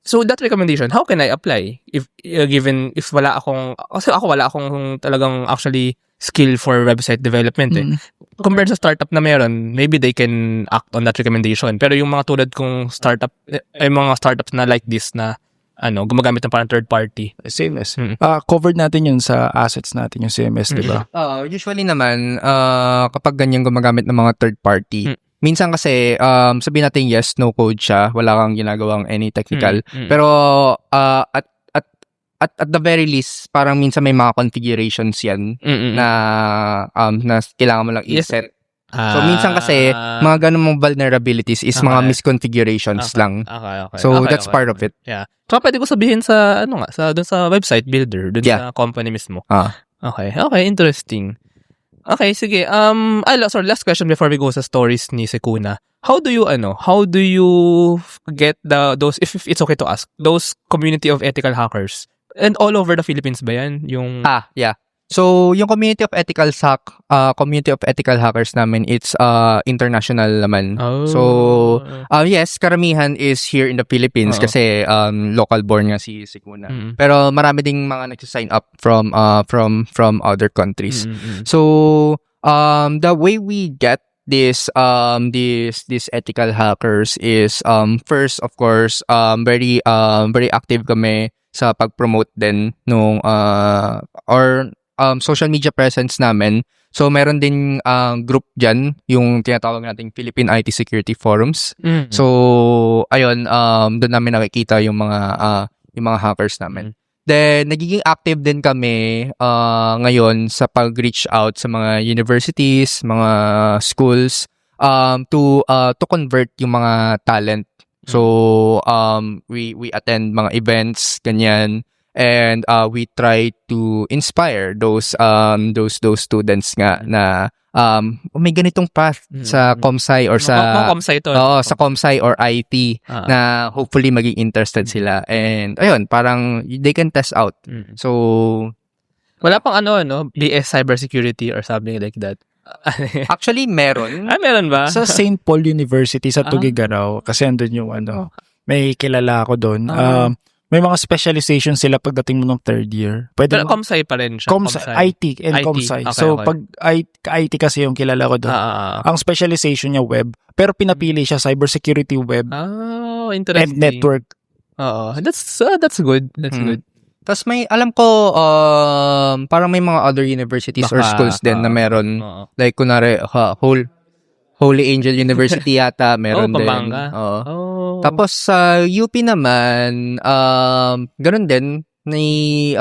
[SPEAKER 1] So that recommendation, how can I apply if wala akong, kasi ako wala akong talagang actually skill for website development compared sa startup na meron, maybe they can act on that recommendation. Pero yung mga tulad kong startup, mga startups na like this na gumagamit ng parang third party.
[SPEAKER 3] CMS. Covered natin yun sa assets natin, yung CMS, di ba?
[SPEAKER 2] Usually naman, kapag ganyan gumagamit ng mga third party, minsan kasi, sabihin natin yes, no code siya, wala kang ginagawang any technical. Pero, at the very least, parang minsan may mga configurations yan na kailangan mo lang i-set. So, minsan kasi, mga ganun mong vulnerabilities is mga misconfigurations lang.
[SPEAKER 1] Okay.
[SPEAKER 2] So, that's part of it.
[SPEAKER 1] Yeah. So, pwede ko sabihin sa, dun sa website builder, dun sa company mismo. Okay, interesting. Okay, sige. Sorry, last question before we go sa stories ni Sekuna. How do you get those, if it's okay to ask, those community of ethical hackers? And all over the Philippines ba yan? Yung...
[SPEAKER 2] Yeah. So, yung community of ethical hackers namin, it's international naman.
[SPEAKER 1] Oh.
[SPEAKER 2] So, yes, karamihan is here in the Philippines
[SPEAKER 1] Oo.
[SPEAKER 2] kasi local born nga si Kuna.
[SPEAKER 1] Mm.
[SPEAKER 2] Pero marami ding mga nagsisign up from other countries.
[SPEAKER 1] Mm.
[SPEAKER 2] So, the way we get these ethical hackers is first, of course, very active kami sa pag-promote din nung social media presence namin. So, meron din group dyan, yung tinatawag nating Philippine IT Security Forums.
[SPEAKER 1] Mm.
[SPEAKER 2] So, ayun, doon namin nakikita yung mga hackers namin. Then, nagiging active din kami ngayon sa pag-reach out sa mga universities, mga schools, to convert yung mga talent. So, we attend mga events, ganyan. And we try to inspire those students nga na may ganitong path sa ComSci or sa
[SPEAKER 1] ComSci to.
[SPEAKER 2] sa ComSci or IT na hopefully maging interested sila. And ayun, parang they can test out. So
[SPEAKER 1] wala pang BS Cybersecurity or something like that.
[SPEAKER 2] actually meron.
[SPEAKER 1] Meron ba?
[SPEAKER 3] Sa St. Paul University sa Tugigaraw, kasi andun yung may kilala ako doon. May mga specialization sila pagdating mo ng third year.
[SPEAKER 1] Pero ComSci pa rin siya.
[SPEAKER 3] IT and ComSci.
[SPEAKER 1] Okay,
[SPEAKER 3] So,
[SPEAKER 1] okay.
[SPEAKER 3] pag IT kasi yung kilala ko doon. Ang specialization niya web, pero pinapili siya cybersecurity web
[SPEAKER 1] interesting.
[SPEAKER 3] and network.
[SPEAKER 1] Oo. That's good. That's good.
[SPEAKER 2] Tapos may, alam ko, parang may mga other universities or schools din na meron. Like, kunwari, Holy Angel University yata, meron din.
[SPEAKER 1] Pampanga. Tapos
[SPEAKER 2] sa UP naman, ganun din, may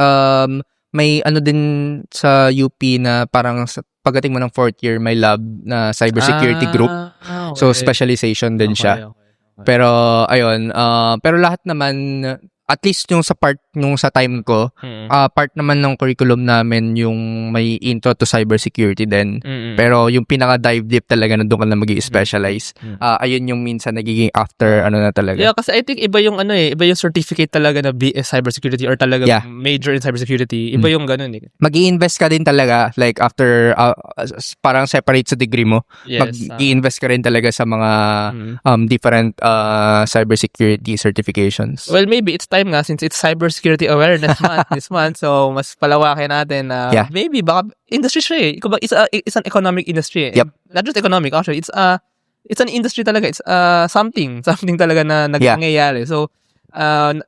[SPEAKER 2] din sa UP na parang pagdating mo ng fourth year, may lab na cybersecurity group.
[SPEAKER 1] Okay.
[SPEAKER 2] So, specialization din siya.
[SPEAKER 1] Okay.
[SPEAKER 2] Pero, ayun, pero lahat naman, at least yung sa time ko, part naman ng curriculum namin yung may intro to cybersecurity din. Pero yung pinaka-dive deep talaga na doon ka na mag-i-specialize. Ayun yung minsan nagiging after na talaga.
[SPEAKER 1] Yeah, kasi I think iba yung iba yung certificate talaga na BS Cybersecurity or talaga major in cybersecurity. Iba yung ganun eh.
[SPEAKER 2] Mag-i-invest ka din talaga like after parang separate sa degree mo.
[SPEAKER 1] Yes,
[SPEAKER 2] mag-i-invest ka rin talaga sa mga different cybersecurity certifications.
[SPEAKER 1] Well, maybe it's time nga since it's cybersecurity awareness month this month, so mas palawakin natin na maybe baka industry siya eh. It's an economic industry eh.
[SPEAKER 2] Yep.
[SPEAKER 1] Not just economic actually, it's an industry talaga. It's something talaga na nangyayari. So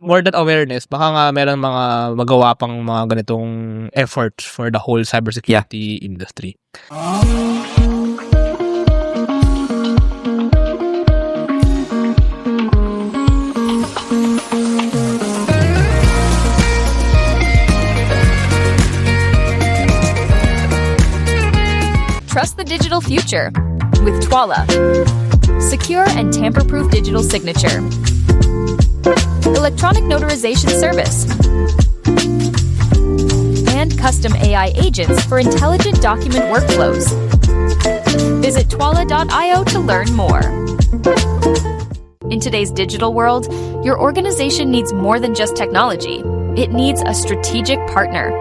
[SPEAKER 1] more than awareness, baka nga meron mga magawa pang mga ganitong effort for the whole cybersecurity industry.
[SPEAKER 4] Trust the digital future with Twala. Secure and tamper-proof digital signature. Electronic notarization service. And custom AI agents for intelligent document workflows. Visit twala.io to learn more. In today's digital world, your organization needs more than just technology. It needs a strategic partner.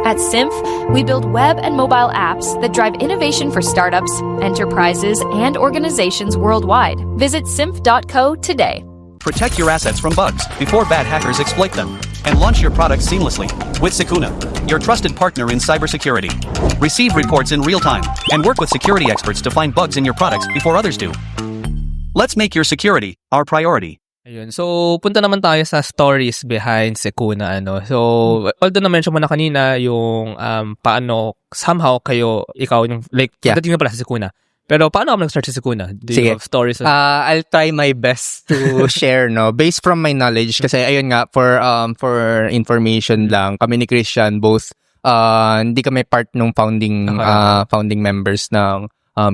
[SPEAKER 4] At Symph, we build web and mobile apps that drive innovation for startups, enterprises, and organizations worldwide. Visit symph.co today.
[SPEAKER 5] Protect your assets from bugs before bad hackers exploit them. And launch your products seamlessly with Secuna, your trusted partner in cybersecurity. Receive reports in real time and work with security experts to find bugs in your products before others do. Let's make your security our priority.
[SPEAKER 1] Ayun. So, punta naman tayo sa stories behind Secuna, So, although na-mention mo na kanina yung paano somehow ikaw yung pagdating na pala sa Secuna. Pero paano ka nag-start sa Secuna? Do you have stories?
[SPEAKER 2] I'll try my best to share, based from my knowledge. Kasi ayun nga, for information lang, kami ni Christian, both, hindi kami part ng founding members ng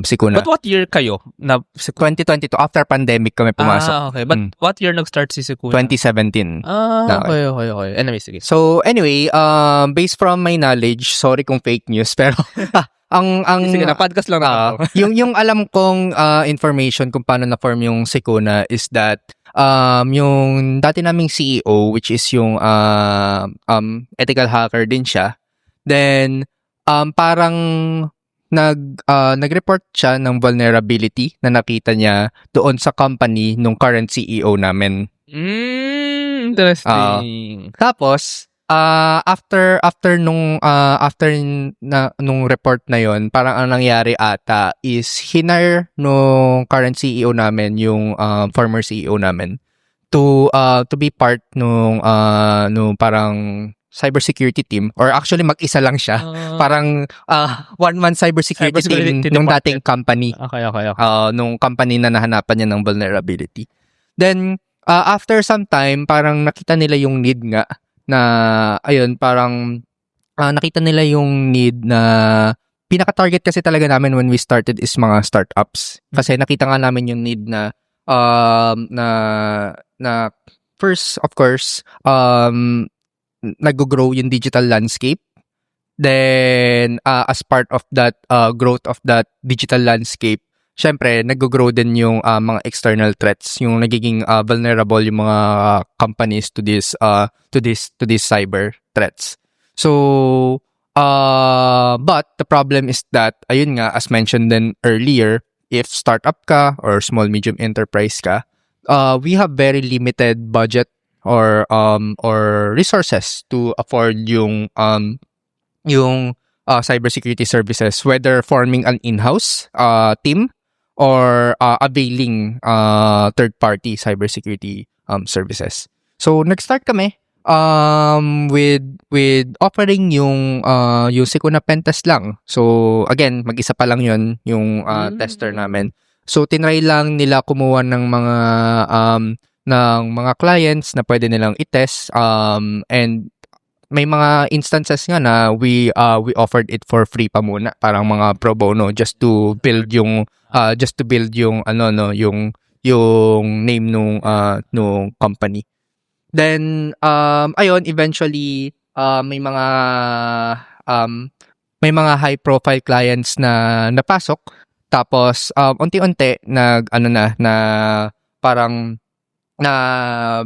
[SPEAKER 2] Secuna.
[SPEAKER 1] But what year kayo?
[SPEAKER 2] 2022, after pandemic kami pumasok.
[SPEAKER 1] Okay. But what year nag-start si Secuna?
[SPEAKER 2] 2017.
[SPEAKER 1] Okay. Anyway, sige.
[SPEAKER 2] So, anyway, based from my knowledge, sorry kung fake news, pero
[SPEAKER 1] sige na, podcast lang na
[SPEAKER 2] yung alam kong information kung paano na-form yung Secuna is that yung dati naming CEO, which is yung ethical hacker din siya, then parang nag-report siya ng vulnerability na nakita niya doon sa company nung current CEO namin.
[SPEAKER 1] Interesting.
[SPEAKER 2] Tapos after nung report na yon, parang ang nangyari ata is hinire nung current CEO namin yung former CEO namin to be part nung parang cybersecurity team, or actually mag-isa lang siya. Parang one-man cybersecurity team nung dating company.
[SPEAKER 1] Okay.
[SPEAKER 2] Nung company na nahanapan niya ng vulnerability. Then after some time, parang nakita nila yung need nga na ayun, parang nakita nila yung need na pinaka-target kasi talaga namin when we started is mga startups. Kasi nakita nga namin yung need na first, of course, nag-grow yung digital landscape. Then, as part of that growth of that digital landscape, syempre, nag-grow din yung mga external threats, yung nagiging vulnerable yung mga companies to these cyber threats. So, but the problem is that, ayun nga, as mentioned then earlier, if startup ka or small medium enterprise ka, we have very limited budget or resources to afford yung cybersecurity services, whether forming an in-house team or availing third-party cybersecurity services. So nag-start kami with offering yung Sikuna Pentest lang. So again, mag-isa pa lang yun yung tester namin. So tinry lang nila kumuha ng mga clients na pwede nilang i-test, and may mga instances nga na we offered it for free pa muna, parang mga pro bono, just to build yung yung name nung company. Then ayun, eventually may mga high profile clients na napasok, tapos unti-unti parang na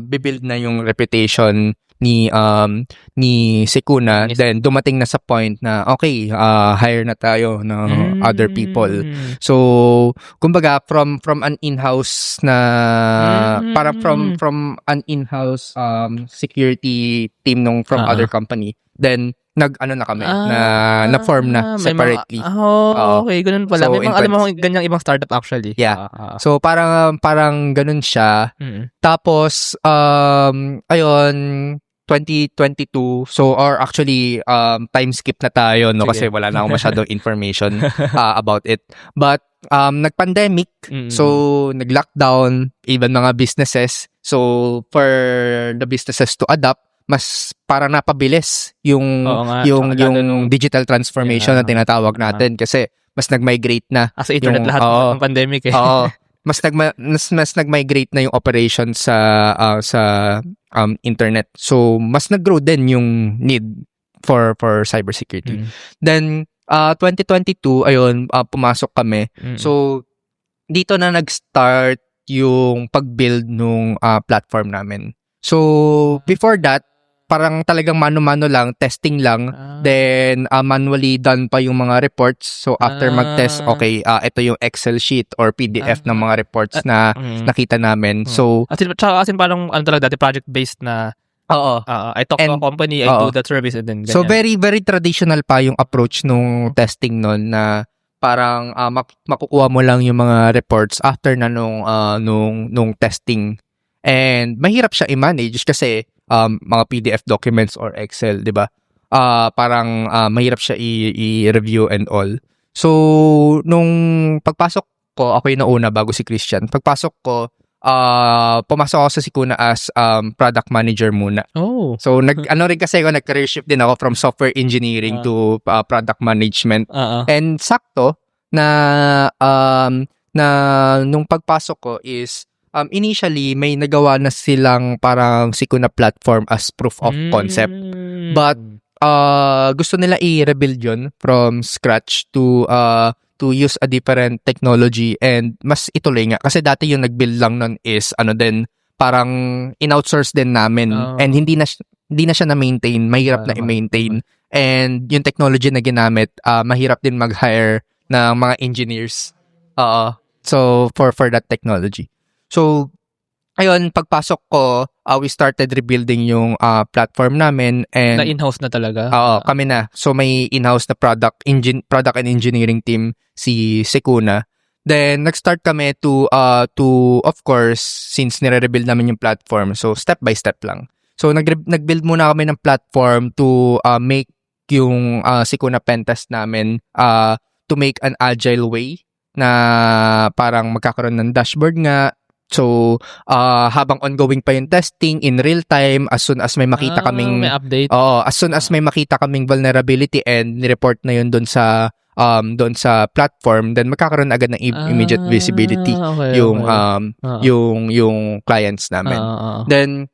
[SPEAKER 2] bibuild na yung reputation ni Sikuna. Then dumating na sa point na okay, hire na tayo ng other people. So kumbaga from an in-house na para from an in-house security team from other company, then na kami na form na separately.
[SPEAKER 1] Okay, ganun pala.
[SPEAKER 2] So,
[SPEAKER 1] may mga alam mo ganyang ibang startup actually.
[SPEAKER 2] Yeah. So parang ganun siya. Tapos ayun, 2022, so or actually time skip na tayo, no? Kasi wala na akong masyadong information about it. But nag-pandemic, so nag-lockdown, even mga businesses. So for the businesses to adapt, mas parang napabilis yung digital transformation na tinatawag natin, kasi mas nag-migrate na.
[SPEAKER 1] As internet lahat ng pandemic eh.
[SPEAKER 2] Oo. Mas nag-migrate na yung operation sa internet. So mas nag-grow din yung need for cybersecurity. Then 2022, ayun, pumasok kami. So dito na nag-start yung pag-build nung platform namin. So before that, parang talagang mano-mano lang, testing lang, then manually done pa yung mga reports. So after mag-test, okay, ito yung Excel sheet or PDF ng mga reports na nakita namin. So
[SPEAKER 1] as in parang talaga dati project-based na I talk to a company, I do that service, and then ganyan.
[SPEAKER 2] So very very traditional pa yung approach nung testing nun, na parang makukuha mo lang yung mga reports after na nung testing. And mahirap siya i-manage kasi mga PDF documents or Excel, 'di ba? Parang mahirap siya i-review and all. So nung pagpasok ko, ako yung nauna bago si Christian. Pagpasok ko, pumasok ako sa Sikuna as product manager muna.
[SPEAKER 1] Oh.
[SPEAKER 2] So rin kasi ako, nag-career shift din ako from software engineering to product management. And sakto na nung pagpasok ko is initially may nagawa na silang parang Sikuna platform as proof of concept. But gusto nila i-rebuild yun from scratch to use a different technology, and mas ituloy nga. Kasi dati yung nag-build lang nun is parang in-outsource din namin, and hindi na siya na-maintain. Mahirap na i-maintain. And yung technology na ginamit, mahirap din mag-hire ng mga engineers. So, for that technology. So, ayun, pagpasok ko, we started rebuilding yung platform namin. And
[SPEAKER 1] Na in-house na talaga?
[SPEAKER 2] Oo, kami na. So, may in-house na product and engineering team, si Sekuna. Then, nag-start kami to of course, since nire-rebuild namin yung platform, so step by step lang. So, nag-build muna kami ng platform to make yung Sekuna pentest namin to make an agile way na parang magkakaroon ng dashboard nga. So, habang ongoing pa yung testing in real time, as soon as may makita kaming
[SPEAKER 1] may update.
[SPEAKER 2] as soon as may makita kaming vulnerability and ni-report na yun doon sa platform, then magkakaroon agad ng immediate visibility yung clients namin. Then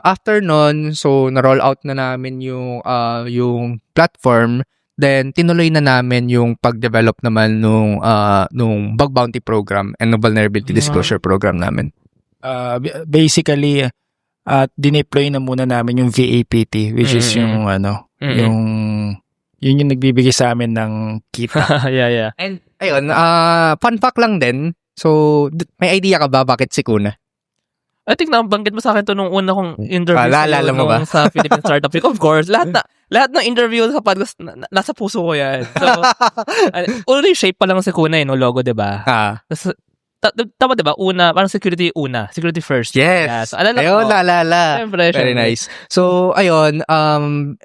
[SPEAKER 2] after nun, so na-roll out na namin yung platform. Then tinuloy na namin yung pag-develop naman nung bug bounty program and ng vulnerability disclosure program namin.
[SPEAKER 3] Basically, dineploy na muna namin yung VAPT, which is yung yun yung nagbibigay sa amin ng kita.
[SPEAKER 1] Yeah.
[SPEAKER 2] And ayun, fun fact lang din. So, may idea ka ba bakit Sekuna?
[SPEAKER 1] I think nabanggit mo sa akin to nung una kong interview
[SPEAKER 2] Laalala mo ba?
[SPEAKER 1] sa Philippine Startup Week. Of course, lahat ng interview sa podcast nasa puso ko yan. So, already shape pa lang sa Sekuna no logo, 'di ba? Tama 'di ba? Una, parang security first.
[SPEAKER 2] Yes.
[SPEAKER 1] So, alala
[SPEAKER 2] Ayun,
[SPEAKER 1] ko.
[SPEAKER 2] laalala.
[SPEAKER 1] Siyempre.
[SPEAKER 2] Very nice. So, ayun,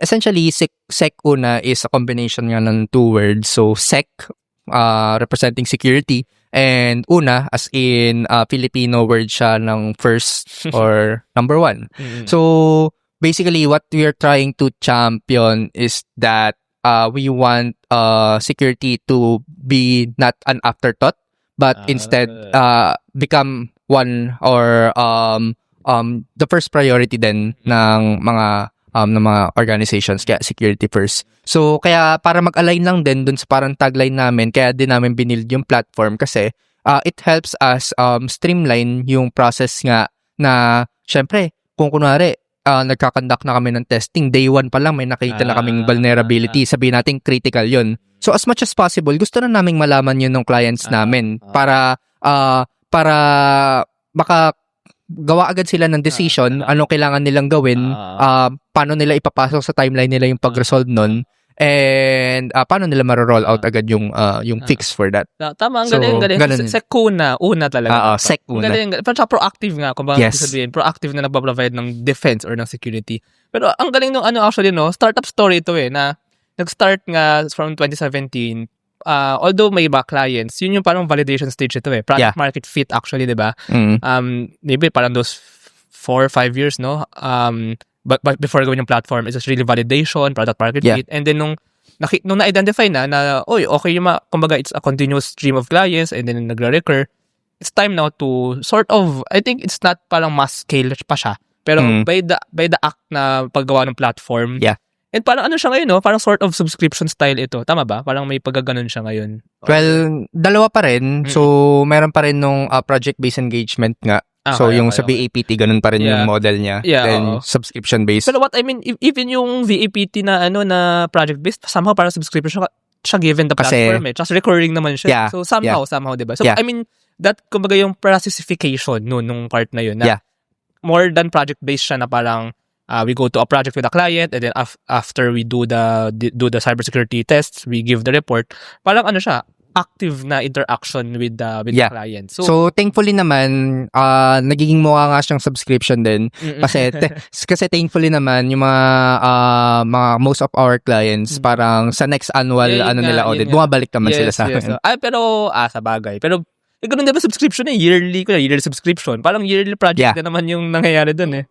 [SPEAKER 2] essentially, Sekuna is a combination nga ng two words. So, Sec, representing security, and Una, as in Filipino word siya ng first or number one. So, basically, what we are trying to champion is that we want security to be not an afterthought, but instead become one or the first priority din ng mga organizations, kaya security first. So kaya para mag-align lang din dun sa parang tagline namin, kaya din namin binild yung platform kasi it helps us streamline yung process nga na syempre kung kunwari nagkakandak na kami ng testing, day one pa lang may nakita na kaming vulnerability, sabihin natin critical yun. So as much as possible, gusto na naming malaman yun ng clients namin para gawa agad sila ng decision, ano kailangan nilang gawin, paano nila ipapasok sa timeline nila yung pag-resolve nun, and paano nila maro-roll out agad yung fix for that.
[SPEAKER 1] Tama, ang
[SPEAKER 2] So,
[SPEAKER 1] galing.
[SPEAKER 2] ganun.
[SPEAKER 1] Sekuna, una talaga.
[SPEAKER 2] Sekuna.
[SPEAKER 1] Galing. Parang proactive nga, kung bakit
[SPEAKER 2] Yes.
[SPEAKER 1] sabihin. Proactive na nagpa-provide ng defense or ng security. Pero ang galing nung actually, startup story ito na nag-start nga from 2017. Although may iba clients, yun yung parang validation stage ito Product market fit actually, di ba? Maybe parang those 4 or 5 years, no? But before gawin yung platform, it's just really validation, product market fit. And then nung na-identify na okay yung kumbaga it's a continuous stream of clients and then nagre-recur, it's time now to sort of, I think it's not parang mass scale pa siya. Pero by the act na paggawa ng platform, and parang ano siya ngayon, parang sort of subscription style ito. Tama ba? Parang may pagkaganon siya ngayon.
[SPEAKER 2] Well, dalawa pa rin. So, meron pa rin nung project-based engagement nga. So, yung sa VAPT, ganun pa rin yung model niya. Then, subscription-based.
[SPEAKER 1] Pero what I mean, even yung VAPT na na project-based, somehow parang subscription siya given the platform Just recurring naman siya. So, somehow, diba? So, I mean, that, kumbaga yung processification nung part na yun. Na more than project-based siya na parang we go to a project with a client and then after we do the cybersecurity tests, we give the report. Parang ano siya, active na interaction with the client.
[SPEAKER 2] So thankfully naman nagiging mukha nga siyang subscription din kasi thankfully naman yung mga most of our clients parang sa next annual nila audit bumabalik naman sila sa akin.
[SPEAKER 1] Pero sa bagay. Pero ganun din ba subscription yearly subscription. Parang yearly project na naman yung nangyayari doon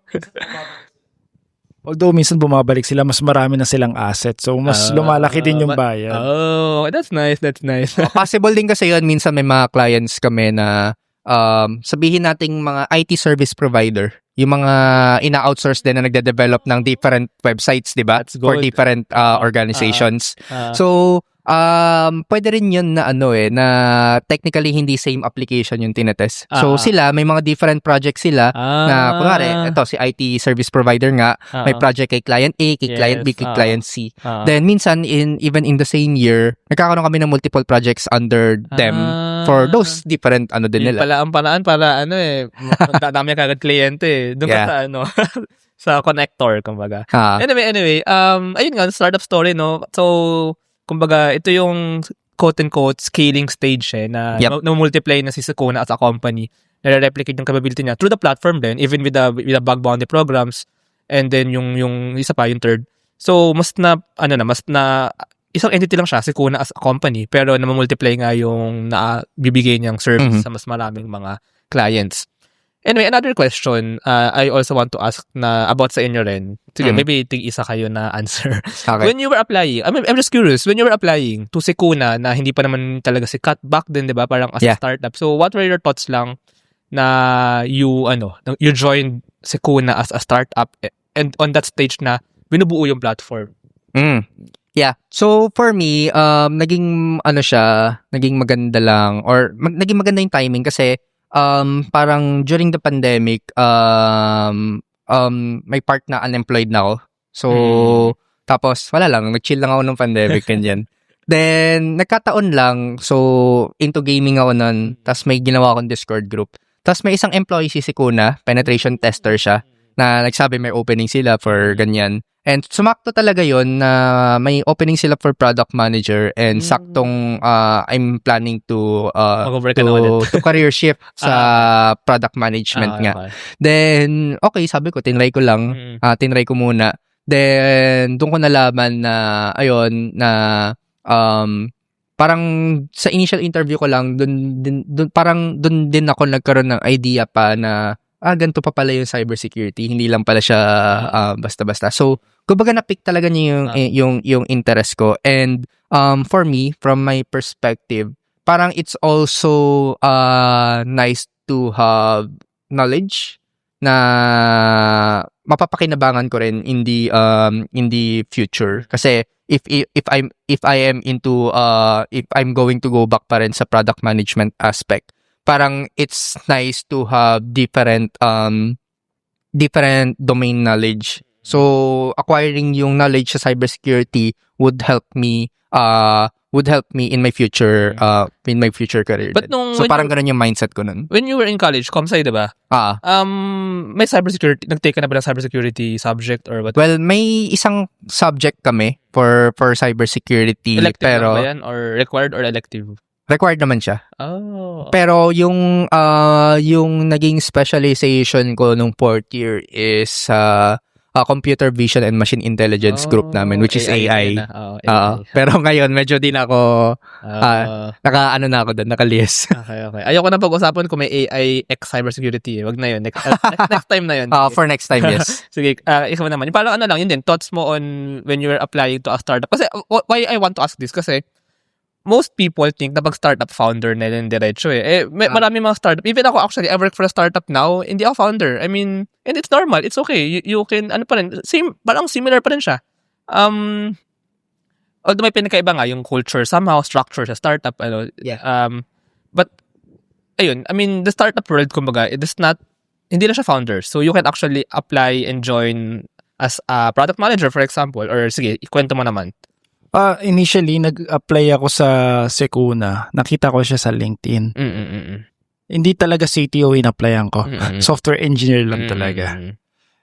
[SPEAKER 3] Although minsan bumabalik sila, mas marami na silang asset. So, mas lumalaki din yung bayad.
[SPEAKER 1] Oh, that's nice.
[SPEAKER 2] Possible din kasi yun. Minsan may mga clients kami na sabihin nating mga IT service provider. Yung mga ina-outsource din na nagde-develop ng different websites, di ba? For different organizations. So, Pwede rin yun na na technically hindi same application yung tinetest. So sila, may mga different projects sila na kunwari, ito si IT service provider nga, may project kay client A, kay client B, kay client C. Then minsan, even in the same year, nagkakaroon kami ng multiple projects under them for those different din
[SPEAKER 1] Yun
[SPEAKER 2] nila.
[SPEAKER 1] pala ang paraan para dami kagad kliyente Doon ka sa sa connector, kumbaga. Anyway, ayun nga, startup story, no? So, kumbaga, ito yung quote-unquote scaling stage na na-multiply na si Sukuna as a company. Nare-replicate yung capability niya through the platform din, even with the bug bounty programs, and then yung isa pa, yung third. So, mas na isang entity lang siya, Sukuna as a company, pero na-multiply nga yung bibigay niyang service sa mas maraming mga clients. Anyway, another question I also want to ask na about sa inyo rin. Sige, maybe isa kayo na answer.
[SPEAKER 2] Okay.
[SPEAKER 1] When you were applying, I'm just curious, when you were applying to Sukuna na hindi pa naman talaga sikat back then, di ba? Parang as a startup. So, what were your thoughts lang na you joined Sukuna as a startup and on that stage na binubuo yung platform?
[SPEAKER 2] Yeah. So, for me, naging maganda lang or naging maganda yung timing kasi parang during the pandemic, may part na unemployed na ako. So, tapos, wala lang, nag-chill lang ako ng pandemic, ganyan. Then, nagkataon lang, so, into gaming ako nun, tapos may ginawa akong Discord group. Tapos may isang employee si Sukuna, penetration tester siya, na nagsabi may opening sila for ganyan. And sumakto talaga yon na may opening sila for product manager and saktong I'm planning to career shift sa product management nga.
[SPEAKER 1] Okay.
[SPEAKER 2] Then, okay, sabi ko, tinry ko muna. Then, doon ko nalaman na, parang sa initial interview ko lang, doon din ako nagkaroon ng idea pa na, ganito pa pala yung cybersecurity, hindi lang pala siya basta-basta. So, kumbaga na-pick talaga niya yung interest ko. And for me, from my perspective, parang it's also nice to have knowledge na mapapakinabangan ko rin in the future. Kasi if I'm going to go back pa rin sa product management aspect, parang it's nice to have different domain knowledge. So acquiring yung knowledge sa cybersecurity would help me in my future career.
[SPEAKER 1] But
[SPEAKER 2] so parang ganun yung mindset ko nun.
[SPEAKER 1] When you were in college, ComSci, diba? May cybersecurity, nag-take ka na ba ng cybersecurity subject or what?
[SPEAKER 2] Well, may isang subject kami for cybersecurity.
[SPEAKER 1] Elective
[SPEAKER 2] pero
[SPEAKER 1] ba yan? Or required or elective?
[SPEAKER 2] Required naman siya.
[SPEAKER 1] Oh.
[SPEAKER 2] Pero yung naging specialization ko nung fourth year is computer vision and machine intelligence group namin, which is AI.
[SPEAKER 1] AI.
[SPEAKER 2] Pero ngayon medyo din ako na ako doon, nakalihis.
[SPEAKER 1] Okay. Ayoko na pag-usapan kung may AI x cybersecurity. Wag na yun. Next time na yun.
[SPEAKER 2] For next time, yes.
[SPEAKER 1] Sige, ikaw naman. Parang lang, yun din, thoughts mo on when you were applying to a startup. Kasi, why I want to ask this? Kasi, most people think na pag startup founder na yun diretso marami mga startup. Even ako actually, I work for a startup now, hindi ako founder. I mean, and it's normal. It's okay. You can, parang similar pa rin siya. Although may pinakaiba nga, yung culture, somehow, structure sa startup, but, ayun, I mean, the startup world, kumbaga, hindi na siya founder. So, you can actually apply and join as a product manager, for example. Or, sige, ikwento mo naman.
[SPEAKER 3] Initially, nag-apply ako sa Sukuna. Nakita ko siya sa LinkedIn. Hindi talaga CTO in-applyan ko. Software engineer lang talaga.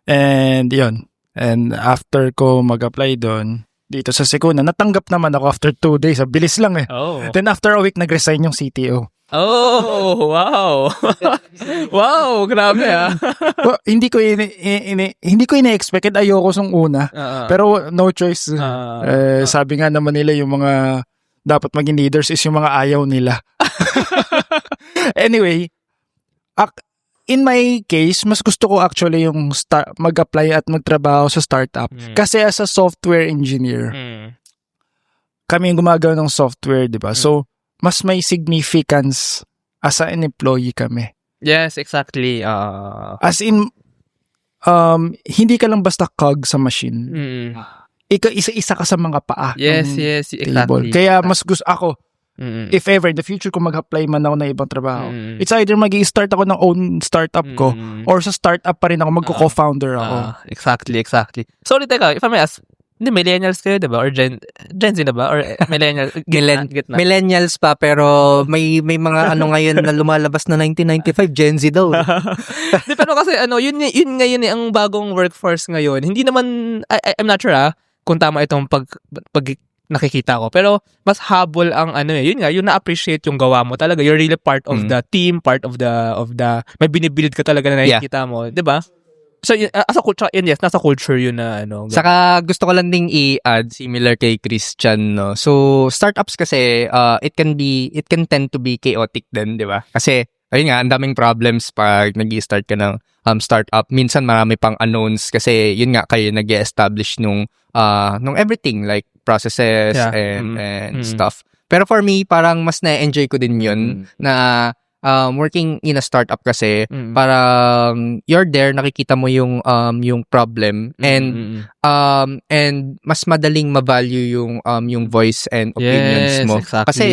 [SPEAKER 3] And yun. And after ko mag-apply doon, dito sa Sukuna, natanggap naman ako after 2 days. Bilis lang eh.
[SPEAKER 1] Oh.
[SPEAKER 3] Then after a week, nag-resign yung CTO.
[SPEAKER 1] Oh, wow. Wow, grabe
[SPEAKER 3] Well, hindi ko ina-expect. Ayoko sung una. Pero no choice. Sabi nga naman nila yung mga dapat maging leaders is yung mga ayaw nila. Anyway, in my case, mas gusto ko actually yung mag-apply at magtrabaho sa startup. Kasi as a software engineer, kami yung gumagawa ng software, di ba? So, mas may significance as an employee kami.
[SPEAKER 1] Yes, exactly.
[SPEAKER 3] As in, hindi ka lang basta cog sa machine. ikaw isa-isa ka sa mga paa.
[SPEAKER 1] Yes,
[SPEAKER 3] ng
[SPEAKER 1] yes,
[SPEAKER 3] table.
[SPEAKER 1] exactly.
[SPEAKER 3] Kaya mas gusto ako,
[SPEAKER 1] Mm-mm.
[SPEAKER 3] if ever, in the future, kung mag-apply man ako ng ibang trabaho,
[SPEAKER 1] Mm.
[SPEAKER 3] it's either mag-i-start ako ng own startup ko, or sa startup pa rin ako, magko-co-founder ako.
[SPEAKER 1] Exactly. Sorry, teka, if I may ask, hindi, millennials kayo, diba? Or Gen Z na ba? Or millennials? Gitna.
[SPEAKER 2] Millennials pa, pero may mga ano ngayon na lumalabas na 1995, Gen Z daw.
[SPEAKER 1] Di, pero kasi yun ngayon ang bagong workforce ngayon. Hindi naman, I'm not sure kung tama itong pag nakikita ko. Pero mas habol ang yun nga, yung na-appreciate yung gawa mo talaga. You're really part of the team, part of the may binibuild ka talaga na nakikita mo. Di ba? So, as a culture, yes, nasa culture yun na
[SPEAKER 2] Saka gusto ko lang ding i-add similar kay Christian, no. So startups kasi it can tend to be chaotic din, 'di ba? Kasi ayun nga, ang daming problems pag nag-i-start ka ng startup. Minsan marami pang unknowns kasi yun nga kayo nag-establish nung everything like processes and stuff. Pero for me, parang mas na-enjoy ko din yun na working in a startup kasi parang you're there, nakikita mo yung problem and mas madaling ma-value yung voice and opinions mo.
[SPEAKER 1] Exactly.
[SPEAKER 2] Kasi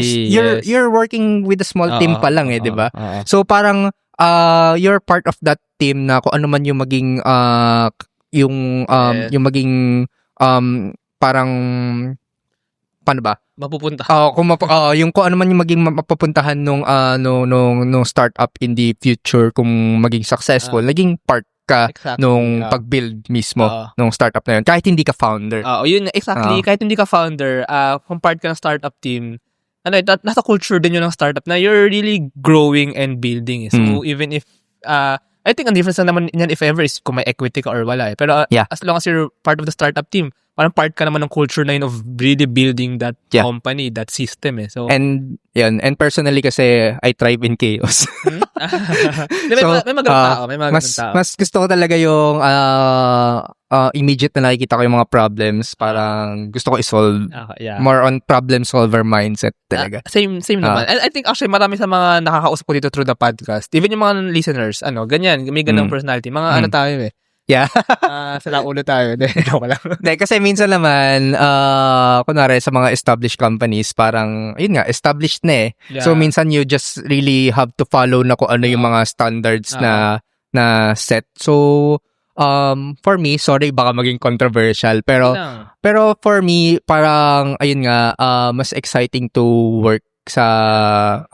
[SPEAKER 2] you're working with a small team pa lang 'di ba? So parang you're part of that team na kung ano man yung maging yung maging parang paano ba?
[SPEAKER 1] mapupunta.
[SPEAKER 2] Yung kung ano man yung maging mapapuntahan nung startup in the future, kung maging successful, naging part ka nung pag-build mismo nung startup na yun. Kahit hindi ka founder.
[SPEAKER 1] Yun, exactly. Kahit hindi ka founder, kung part ka ng startup team, nasa culture din yun ng startup na you're really growing and building. So, even if, I think ang difference na naman yan if ever is kung may equity ka or wala. Pero as long as you're part of the startup team, parang part ka naman ng culture na yun of really building that company, that system. So,
[SPEAKER 2] and personally kasi I thrive in chaos.
[SPEAKER 1] may magandang tao.
[SPEAKER 2] Mas gusto ko talaga yung immediate na nakikita ko yung mga problems, parang gusto ko i-solve. More on problem solver mindset talaga.
[SPEAKER 1] Same naman. And I think actually marami sa mga nakakausap ko dito through the podcast, even yung mga listeners, ganyan, may ganang personality. Mga tayo
[SPEAKER 2] Yeah.
[SPEAKER 1] Sila ulo tayo.
[SPEAKER 2] Kasi minsan naman, kunwari sa mga established companies, parang, yun nga, established na eh. Yeah. So, minsan you just really have to follow na kung ano yung mga standards na set. So, for me, sorry, baka maging controversial, pero for me, parang, ayun nga, mas exciting to work sa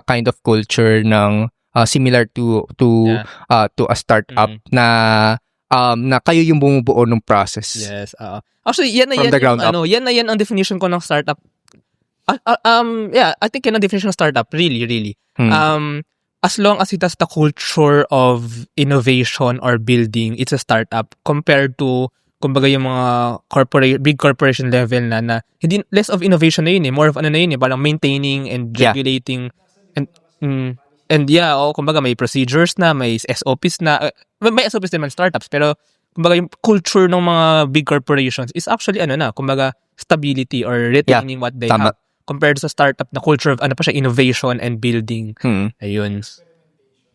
[SPEAKER 2] kind of culture ng similar to a startup na kayo yung bumubuo ng process.
[SPEAKER 1] Yes. Actually, yan na yan ang definition ko ng startup. I think yan ang definition ng startup. Really. As long as it has the culture of innovation or building, it's a startup compared to kumbaga yung mga big corporation level na hindi less of innovation na yun more of parang maintaining and regulating and kumbaga may procedures na, may SOPs na, may SOPs din man startups, pero kumbaga yung culture ng mga big corporations is actually kumbaga stability or retaining what they have compared sa startup na culture of innovation and building. Ayun.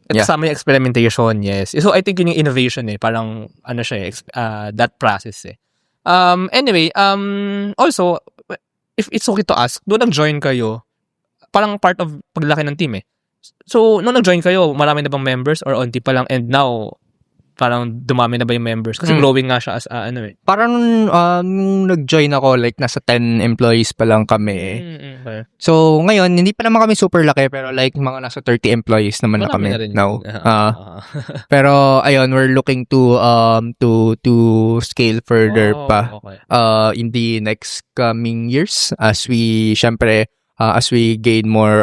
[SPEAKER 1] At kasama yung experimentation, yes. So I think yun yung innovation parang that process Anyway, also, if it's okay to ask, doon nag-join kayo, parang part of paglaki ng team So, nung nag-join kayo, marami na bang members or onti pa lang and now, parang dumami na ba yung members? Kasi growing nga siya as
[SPEAKER 2] Parang nung nag-join ako, like nasa 10 employees pa lang kami
[SPEAKER 1] Okay.
[SPEAKER 2] So, ngayon, hindi pa naman kami super laki pero like mga nasa 30 employees naman na kami now. Pero, ayun, we're looking to scale further pa in the next coming years as we, syempre, as we gain more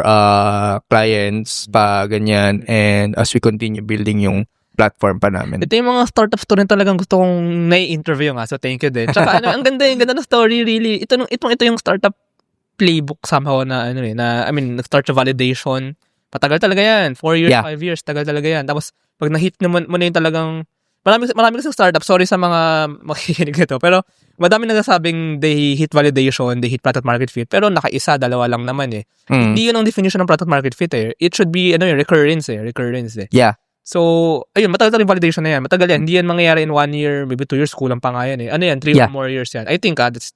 [SPEAKER 2] clients pa ganyan and as we continue building yung platform pa namin.
[SPEAKER 1] Ito yung mga startup story talagang gusto kong nai-interview nga. So thank you din. Tsaka ang ganda ng story really. Ito yung startup playbook somehow na nag-start sa validation. Patagal talaga yan. 4 years, 5 years, tagal talaga yan. Tapos pag na-hit mo na yung talagang marami kasing startup, sorry sa mga makikinig nito, pero madami nagsasabing they hit validation, they hit product market fit, pero naka-isa, dalawa lang naman Hindi yun ang definition ng product market fit It should be recurrence.
[SPEAKER 2] Yeah.
[SPEAKER 1] So, ayun, matagal yung validation na yan. Matagal yan. Hindi yan mangyayari in 1 year, maybe 2 years, kulang pa nga yan eh. Ano yan, 3
[SPEAKER 2] Yeah.
[SPEAKER 1] or more years yan. I think, that's...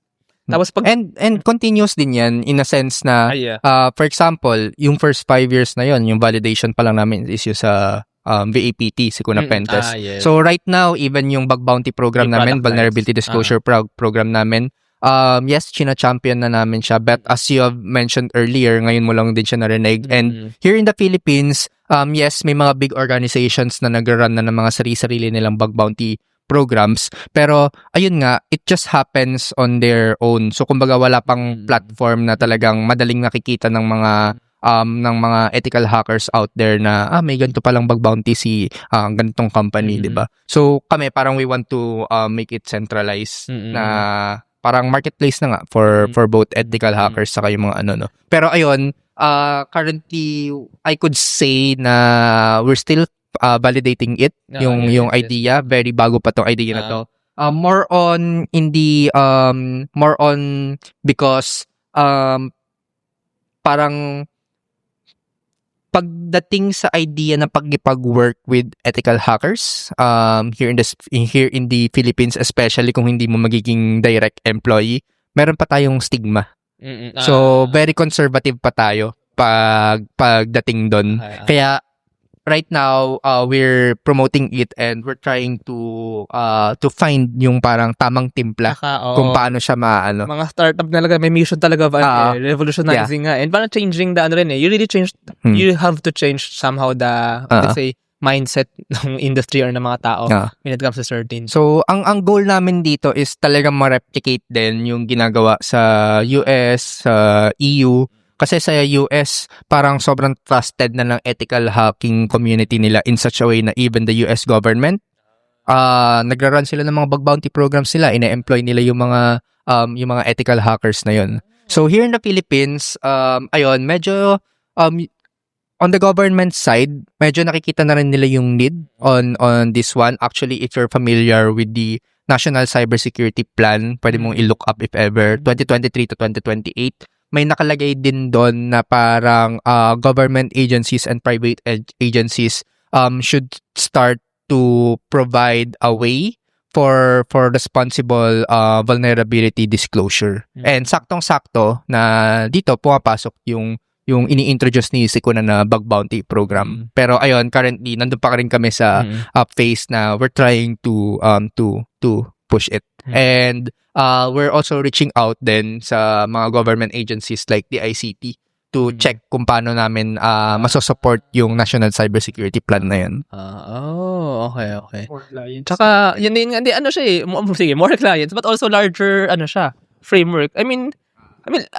[SPEAKER 1] Tapos pag...
[SPEAKER 2] And continuous din yan in a sense na,
[SPEAKER 1] yeah.
[SPEAKER 2] for example, yung first 5 years na yon, yung validation pa lang namin is yung sa VAPT, Sikuna Pentest.
[SPEAKER 1] Yes.
[SPEAKER 2] So right now, even yung bug bounty program
[SPEAKER 1] Yung
[SPEAKER 2] namin,
[SPEAKER 1] product
[SPEAKER 2] vulnerability
[SPEAKER 1] lines.
[SPEAKER 2] disclosure program namin, yes, china-champion na namin siya. But as you have mentioned earlier, ngayon mo lang din siya narinig. And here in the Philippines, yes, may mga big organizations na nag-run na ng mga sarili-sarili nilang bug bounty programs. Pero, ayun nga, it just happens on their own. So, kumbaga, wala pang platform na talagang madaling nakikita ng mga ethical hackers out there na may ganito palang bug bounty si ganitong company, di ba? So kami parang we want to make it centralized na parang marketplace na nga for both ethical hackers saka yung mga ano no. Pero ayun, currently I could say na we're still validating it, yung idea, very bago pa tong idea na to. More on because parang pagdating sa idea na pag-work with ethical hackers here in the Philippines, especially kung hindi mo magiging direct employee, meron pa tayong stigma. So very conservative pa tayo pagdating doon. Kaya right now we're promoting it and we're trying to find yung parang tamang timpla kung paano siya maano.
[SPEAKER 1] Mga startup talaga may mission talaga revolutionizing nga and parang changing the ano rin eh. You really changed you have to change somehow the let's say mindset ng industry or ng mga tao when it comes to certain.
[SPEAKER 2] So ang goal namin dito is talagang ma-replicate din yung ginagawa sa US, sa EU. Kasi sa US, parang sobrang trusted na ng ethical hacking community nila in such a way na even the US government, nagra-run sila ng mga bug bounty programs nila, ina-employ nila yung mga ethical hackers na yun. So here in the Philippines, ayun, medyo on the government side, medyo nakikita na rin nila yung need on this one. Actually, if you're familiar with the National Cybersecurity Plan, pwede mong i-look up if ever, 2023 to 2028, may nakalagay din doon na parang government agencies and private agencies should start to provide a way for responsible vulnerability disclosure. And saktong-sakto na dito pumapasok yung ini-introduce ni Sikuna na bug bounty program. Pero ayun, currently nandun pa rin kami sa phase na we're trying to push it. And we're also reaching out then sa mga government agencies like the ICT to check kung paano namin masosupport yung National Cybersecurity Plan na yan.
[SPEAKER 1] Okay.
[SPEAKER 3] More clients.
[SPEAKER 1] Tsaka, yun din, hindi, ano siya eh, sige, more clients, but also larger, framework. I mean,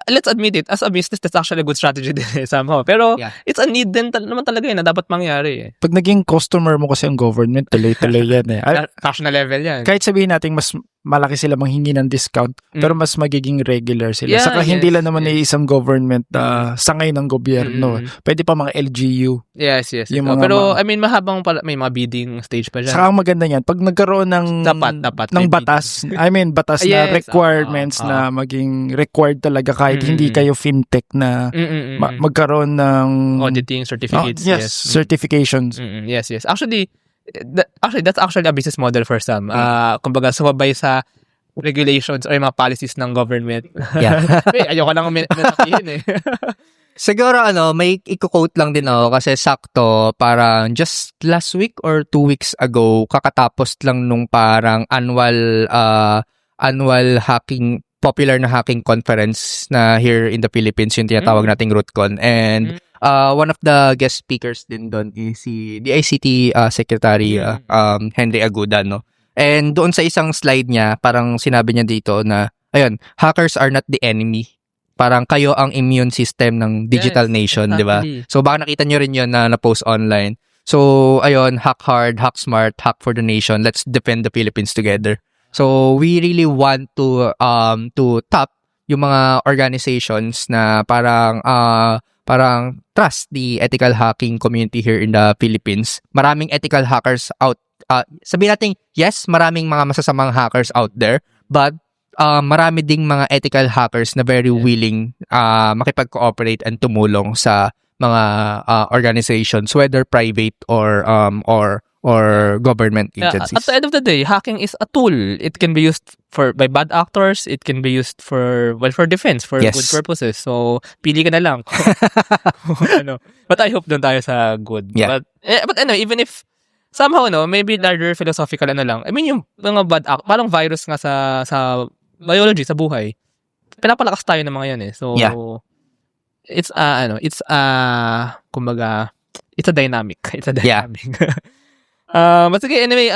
[SPEAKER 1] let's admit it, as a business, that's actually a good strategy din eh, somehow. Pero, it's a need din naman talaga na dapat mangyari eh.
[SPEAKER 3] Pag naging customer mo kasi ang government, tuloy-tuloy yan eh.
[SPEAKER 1] Cash na level yan.
[SPEAKER 3] Kahit sabihin natin mas malaki sila manghingi ng discount, pero mas magiging regular sila. Saka hindi lang naman isang government sangay ng gobyerno. Pwede pa mga LGU.
[SPEAKER 1] Yes.
[SPEAKER 3] Yung mga
[SPEAKER 1] Pero, I mean, mahabang pala, may mga bidding stage pa dyan.
[SPEAKER 3] Saka ang maganda niyan, pag nagkaroon ng
[SPEAKER 1] dapat
[SPEAKER 3] ng batas, batas na requirements na maging required talaga kahit hindi kayo fintech na magkaroon ng
[SPEAKER 1] auditing certificates.
[SPEAKER 3] Certifications.
[SPEAKER 1] Yes. Actually, that's actually a business model for some. Kumbaga, sumabay sa regulations or mga policies ng government. Ayoko lang sabihin eh.
[SPEAKER 2] Siguro may i-quote lang din ako kasi sakto parang just last week or 2 weeks ago kakatapos lang nung parang annual hacking, popular na hacking conference na here in the Philippines, yung tinatawag nating RootCon. And one of the guest speakers din doon is si DICT Secretary Henry Aguda, no? And doon sa isang slide niya, parang sinabi niya dito na, ayun, hackers are not the enemy. Parang kayo ang immune system ng digital nation, di ba? So baka nakita nyo rin yun na post online. So, ayun, hack hard, hack smart, hack for the nation. Let's defend the Philippines together. So, we really want to tap yung mga organizations na parang trust the ethical hacking community here in the Philippines. Maraming ethical hackers out. Sabihin natin, yes, maraming mga masasamang hackers out there, but marami ding mga ethical hackers na very willing makipag-cooperate and tumulong sa organizations, whether private or government
[SPEAKER 1] Yeah,
[SPEAKER 2] agencies.
[SPEAKER 1] at the end of the day, hacking is a tool. It can be used by bad actors. It can be used for defense, for
[SPEAKER 2] Yes.
[SPEAKER 1] good purposes. So, pili ka na lang. Ano. But I hope doon tayo sa good.
[SPEAKER 2] Yeah.
[SPEAKER 1] But even if somehow, maybe larger philosophical lang. I mean, yung mga bad act, parang virus nga sa biology, sa buhay. Pinapalakas tayo ng mga yan eh. So,
[SPEAKER 2] Yeah.
[SPEAKER 1] kumbaga, it's a dynamic. It's a
[SPEAKER 2] Yeah.
[SPEAKER 1] dynamic. But sige, anyway,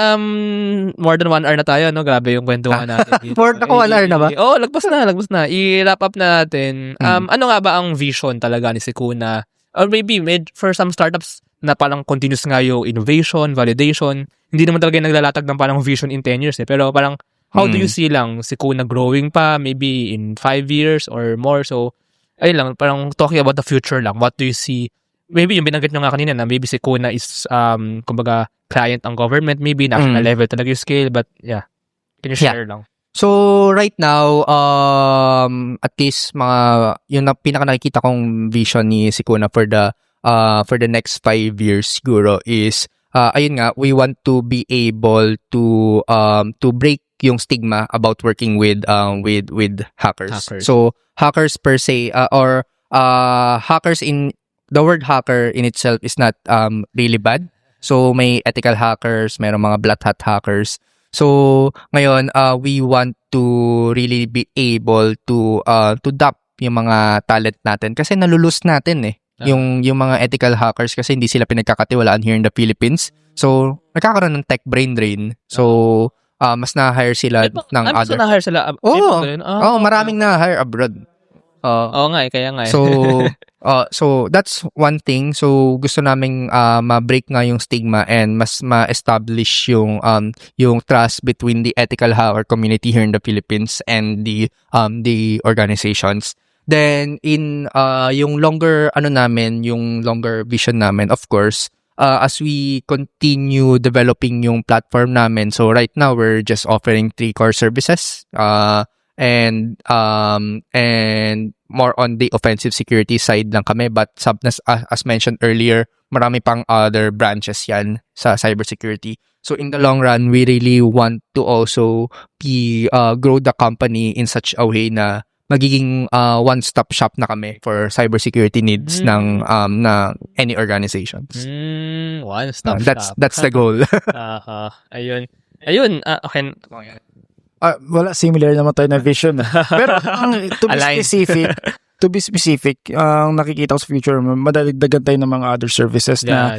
[SPEAKER 1] more than 1 hour na tayo, no? Grabe yung kwentuhan natin dito.
[SPEAKER 2] More than 1 hour na ba?
[SPEAKER 1] Oo, lagpas na. I-wrap up na natin. Ano nga ba ang vision talaga ni Sikuna? Or maybe for some startups na parang continuous nga yung innovation, validation. Hindi naman talaga yung naglalatag ng parang vision in 10 years eh. Pero parang, how do you see lang Sikuna growing pa, maybe in 5 years or more? So, ayun lang, parang talking about the future lang. What do you see? Maybe yung binanggit nyo nga kanina na maybe Sikuna is, kumbaga, client ang government, maybe national level talaga yung scale, but yeah. Can you share lang?
[SPEAKER 2] So right now, at least yung pinaka nakikita kong vision ni Sikuna for the next 5 years siguro is ayun nga, we want to be able to break yung stigma about working with hackers. So hackers per se or hackers in the word hacker in itself is not really bad. So may ethical hackers, mayroong mga black hat hackers. So ngayon we want to really be able to tap yung mga talent natin kasi nalulus natin yung mga ethical hackers kasi hindi sila pinagkakatiwalaan here in the Philippines. So nagkakaroon ng tech brain drain. So mas na-hire sila ng other.
[SPEAKER 1] Mas na-hire sila.
[SPEAKER 2] Maraming na-hire abroad.
[SPEAKER 1] Oo nga kaya nga.
[SPEAKER 2] So that's one thing. So gusto naming ma-break nga yung stigma and mas ma-establish yung trust between the ethical hacker community here in the Philippines and the organizations. Then in yung longer vision namin, of course, as we continue developing yung platform namin. So right now we're just offering 3 core services. And more on the offensive security side lang kami, but as mentioned earlier, marami pang other branches yan sa cybersecurity. So in the long run, we really want to also grow the company in such a way na magiging one-stop shop na kami for cybersecurity needs ng any organizations.
[SPEAKER 1] One-stop shop.
[SPEAKER 2] That's the goal.
[SPEAKER 1] Ayun. Okay.
[SPEAKER 3] Wala, similar naman tayo na vision. Pero to be specific, ang nakikita ko sa future, madadagdagan tayo ng mga other services na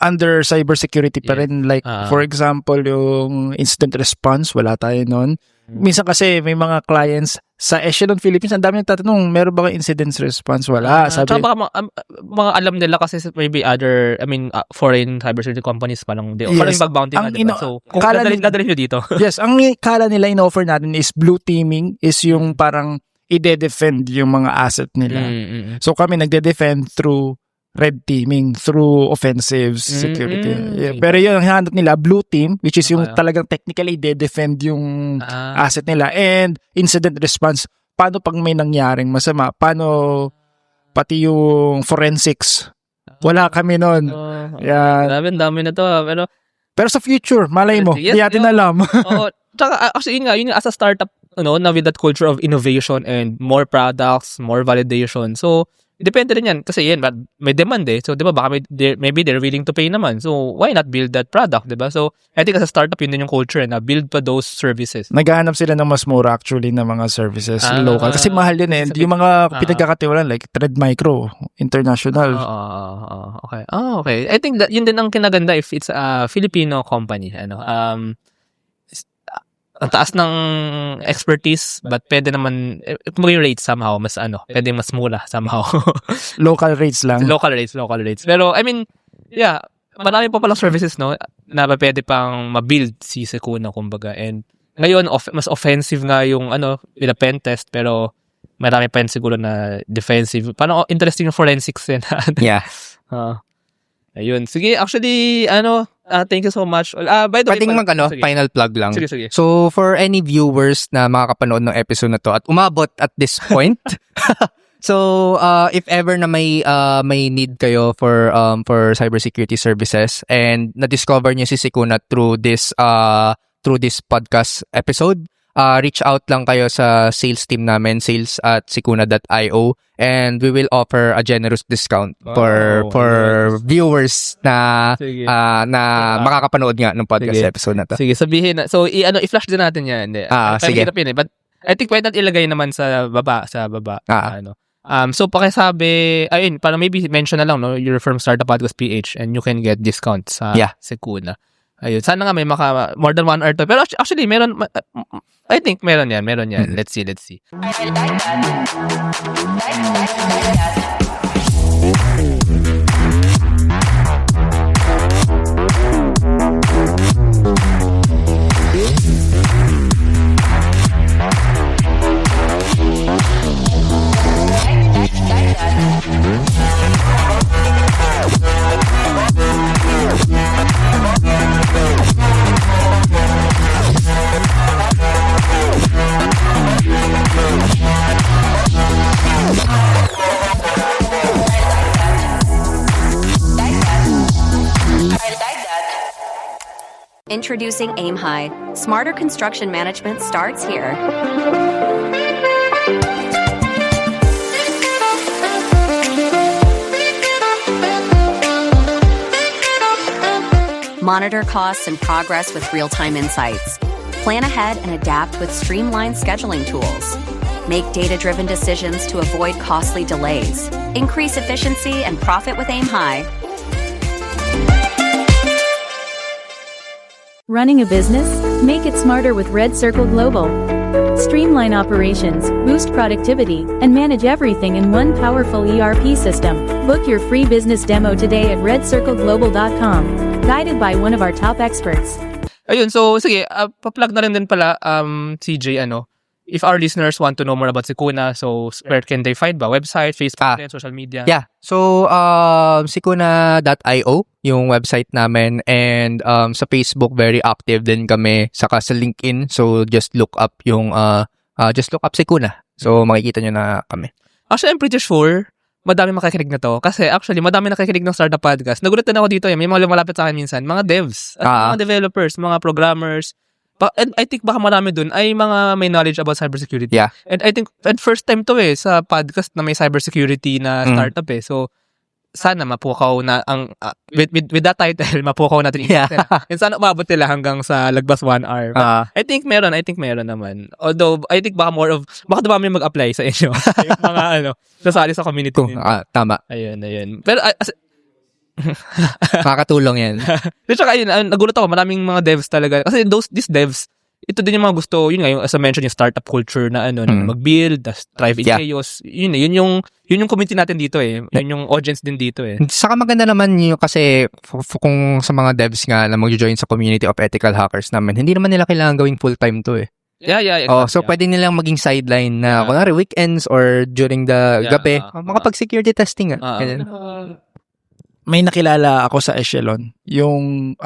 [SPEAKER 3] under cybersecurity pa rin. Like, for example, yung incident response, wala tayo nun. Minsan kasi may mga clients sa Echelon Philippines, ang dami nagtatanong, meron ba incident response? Wala.
[SPEAKER 1] Tsaka baka mga alam nila kasi maybe other, foreign cybersecurity companies parang parang yung bag-bounty na, diba? So, kung dadalhin nyo dito.
[SPEAKER 3] Yes, ang kala nila in-offer natin is blue teaming, is yung parang ide-defend yung mga asset nila. So kami nagde-defend through red teaming, through offensive security. Pero yun, ang hanap nila, blue team, which is yung talagang technically de-defend yung asset nila. And incident response, paano pag may nangyaring masama? Paano pati yung forensics? Wala kami nun.
[SPEAKER 1] Dami na to.
[SPEAKER 3] Pero sa future, malay mo, hindi natin alam.
[SPEAKER 1] Tsaka actually yun as a startup, na with that culture of innovation and more products, more validation. So, depende rin yan. Kasi yan, may demand So, di ba, baka maybe they're willing to pay naman. So, why not build that product, di ba? So, I think as a startup, yun din yung culture na build pa those services.
[SPEAKER 3] Naghahanap sila ng mas mura actually ng mga services local. Kasi mahal din yung mga pinagkakatiwalaan like Trade Micro, International.
[SPEAKER 1] Okay. Okay. I think that yun din ang kinaganda if it's a Filipino company. Ang taas ng expertise but pwede naman rate somehow mas pwede mas mura somehow.
[SPEAKER 3] Local rates lang.
[SPEAKER 1] Local rates. Pero marami pa palang services na pwede pang ma-build si Sikuna kumbaga. And ngayon mas offensive nga yung with a pen test pero marami pa rin siguro na defensive. Parang interesting yung forensics din.
[SPEAKER 2] Yeah.
[SPEAKER 1] Ayun. Sige, actually thank you so much. By the way,
[SPEAKER 2] final plug lang.
[SPEAKER 1] Sige.
[SPEAKER 2] So, for any viewers na makakapanood ng episode na to at umabot at this point, So, if ever na may need kayo for cybersecurity services and na-discover niyo si Sikuna through this podcast episode, reach out lang kayo sa sales team namin, sales@sikuna.io, and we will offer a generous discount for viewers na
[SPEAKER 1] Sige.
[SPEAKER 2] na makakapanood nga ng podcast
[SPEAKER 1] Sige.
[SPEAKER 2] episode na to.
[SPEAKER 1] Sige, sabihin na. So, i-flash din natin yan. Hindi.
[SPEAKER 2] Sige.
[SPEAKER 1] Hirap yun eh. But, I think pwede natin ilagay naman sa baba. Ano. So, pakisabi, ayun, para maybe mention na lang, no, your firm Startup Podcast PH and you can get discount sa Sikuna. Ayun, sana nga may more than 1 or 2. Pero actually, meron, I think meron yan. Let's see.
[SPEAKER 6] Introducing Aim High. Smarter construction management starts here. Monitor costs and progress with real-time insights. Plan ahead and adapt with streamlined scheduling tools. Make data-driven decisions to avoid costly delays. Increase efficiency and profit with Aim High.
[SPEAKER 7] Running a business? Make it smarter with Red Circle Global. Streamline operations, boost productivity, and manage everything in one powerful ERP system. Book your free business demo today at redcircleglobal.com. Guided by one of our top experts.
[SPEAKER 1] Ayun, so sige, pa-plug na rin din pala, CJ, if our listeners want to know more about Sikuna, so where can they find ba? Website, Facebook, social media?
[SPEAKER 2] Yeah. So, sikuna.io, yung website namin, and sa Facebook, very active din kami, saka sa LinkedIn, so just look up Sikuna. So, makikita nyo na kami.
[SPEAKER 1] Actually, I'm pretty sure, madami makikinig na to. Kasi actually, madami nakikinig ng Startup Podcast. Nagulat din ako dito, may mga lumalapit sa akin minsan, mga devs, at mga developers, mga programmers. And I think baka marami dun ay mga may knowledge about cybersecurity.
[SPEAKER 2] Yeah.
[SPEAKER 1] And I think first time to sa podcast na may cybersecurity na startup So sana mapukaw na ang with that title mapukaw natin.
[SPEAKER 2] Yeah.
[SPEAKER 1] And sana umabot nila hanggang sa lagpas 1 hour. But I think meron naman. Although I think baka dumami mag-apply sa inyo. Yung mga sasali sa community.
[SPEAKER 2] Tama.
[SPEAKER 1] Ayun. Pero
[SPEAKER 2] makakatulong yan.
[SPEAKER 1] Tsaka yun, nagulat ako, maraming mga devs talaga. Kasi these devs, ito din yung mga gusto, yun nga, yung, as I mentioned, yung startup culture na mag-build, thrive in chaos. Yun yung community natin dito Yun yung audience din dito
[SPEAKER 2] Saka maganda naman yung kasi kung sa mga devs nga na mag-join sa community of ethical hackers namin, hindi naman nila kailangan gawing full-time to
[SPEAKER 1] Yeah, exactly.
[SPEAKER 2] So pwede nilang maging sideline na kunwari weekends or during the gabi, makapag-security testing
[SPEAKER 3] May nakilala ako sa Echelon. Yung,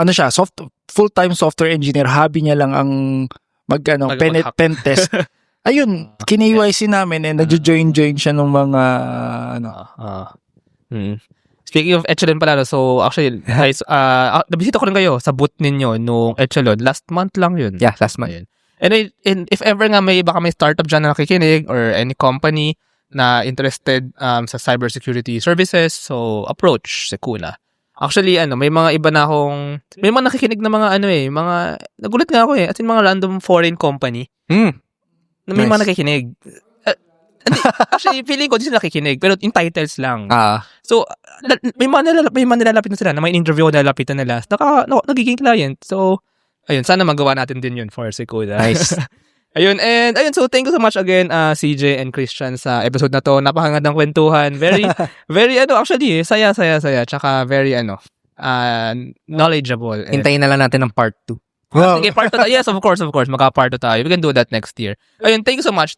[SPEAKER 3] full-time software engineer, hobby niya lang ang pen test. Ayun, kini-YC namin nagjo-join siya ng mga,
[SPEAKER 1] Speaking of Echelon pala, so actually, guys, nabisita ko rin kayo sa booth ninyo nung Echelon. Last month lang yun.
[SPEAKER 2] Yeah, last month.
[SPEAKER 1] And if ever nga baka may startup dyan na nakikinig or any company na interested sa cybersecurity services, so approach Sikuna. Actually, may mga iba na may mga nakikinig na mga mga, nagulat nga ako as in mga random foreign company. Na may mga nakikinig. Actually, feeling ko di sila nakikinig, pero in titles lang. So, may mga nilalapit na sila, na may interview na nilalapitan nila. Nagiging client. So, ayun, sana magawa natin din yun for Sikuna.
[SPEAKER 2] Nice.
[SPEAKER 1] Ayun, so thank you so much again, CJ and Christian, sa episode na to. Napakagandang kwentuhan. Very, very, actually, saya. Tsaka very, knowledgeable.
[SPEAKER 2] Hintayin na lang natin ng part 2.
[SPEAKER 3] Wow.
[SPEAKER 1] Sige, part 2 tayo. Yes, of course. Magka-part 2 tayo. We can do that next year. Ayun, thank you so much.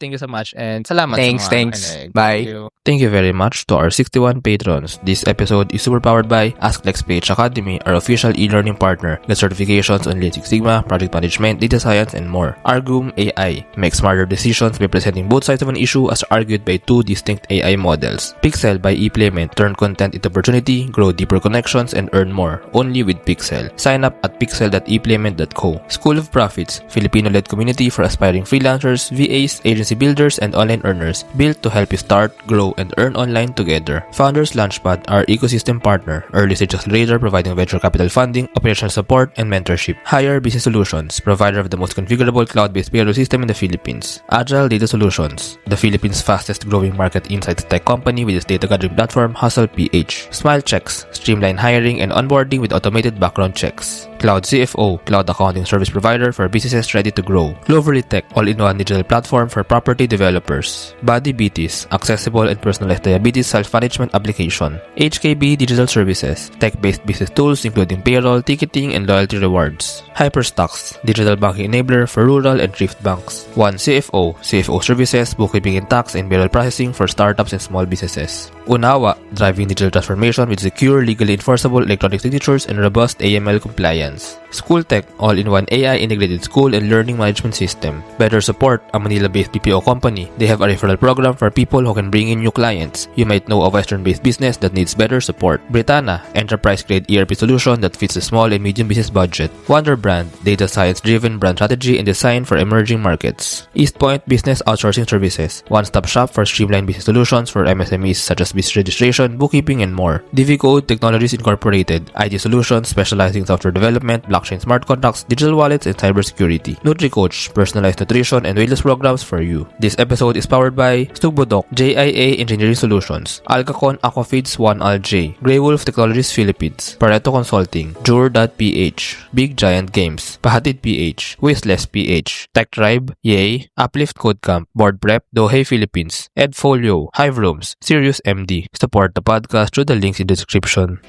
[SPEAKER 1] And salamat.
[SPEAKER 2] Thanks. Bye.
[SPEAKER 1] Thank you very much to our 61 patrons. This episode is super powered by AskLexPage Academy, our official e-learning partner. Get certifications on Lean Six Sigma, project management, data science, and more. Argum AI. Make smarter decisions by presenting both sides of an issue as argued by 2 distinct AI models. Pixel by ePlayment. Turn content into opportunity, grow deeper connections, and earn more. Only with Pixel. Sign up at pixel.eplayment.co. School of Profits. Filipino-led community for aspiring freelancers, VAs, agency builders, and online earners. Built to help you start, grow, and earn online together. Founders Launchpad, our ecosystem partner. Early stage accelerator providing venture capital funding, operational support, and mentorship. Hire Business Solutions. Provider of the most configurable cloud-based payroll system in the Philippines. Agile Data Solutions. The Philippines' fastest growing market insights tech company with its data gathering platform, Hustle PH. Smile Checks. Streamline hiring and onboarding with automated background checks. Cloud CFO, cloud accounting service provider for businesses ready to grow. Cloverly Tech, all-in-one digital platform for property developers. Body Beaties, accessible and personalized diabetes self-management application. HKB Digital Services, tech-based business tools including payroll, ticketing, and loyalty rewards. Hyperstocks, digital banking enabler for rural and thrift banks. One CFO, CFO services, bookkeeping and tax, and payroll processing for startups and small businesses. Unawa, driving digital transformation with secure, legally enforceable electronic signatures and robust AML compliance. SchoolTech, all-in-one AI integrated school and learning management system. Better Support, a Manila-based BPO company. They have a referral program for people who can bring in new clients. You might know a Western-based business that needs better support. Britanna, enterprise-grade ERP solution that fits the small and medium business budget. Wonder Brand, data science-driven brand strategy and design for emerging markets. East Point Business Outsourcing Services, one-stop shop for streamlined business solutions for MSMEs such as business registration, bookkeeping, and more. DiviCode Technologies Incorporated, IT solutions specializing in software development, blockchain smart contracts, digital wallets, and cybersecurity. NutriCoach, personalized nutrition and wellness programs for you. This episode is powered by Stugbodok, JIA Engineering Solutions, Alcacon Aquafeeds 1Alj, Grey Wolf Technologies Philippines, Pareto Consulting, Jure.ph, Big Giant Games, Pahatid PH, Wistless PH, Tech Tribe, Yay, Uplift Code Camp, Board Prep, Dohe Philippines, Edfolio, Hive Rooms, Sirius MD. Support the podcast through the links in the description.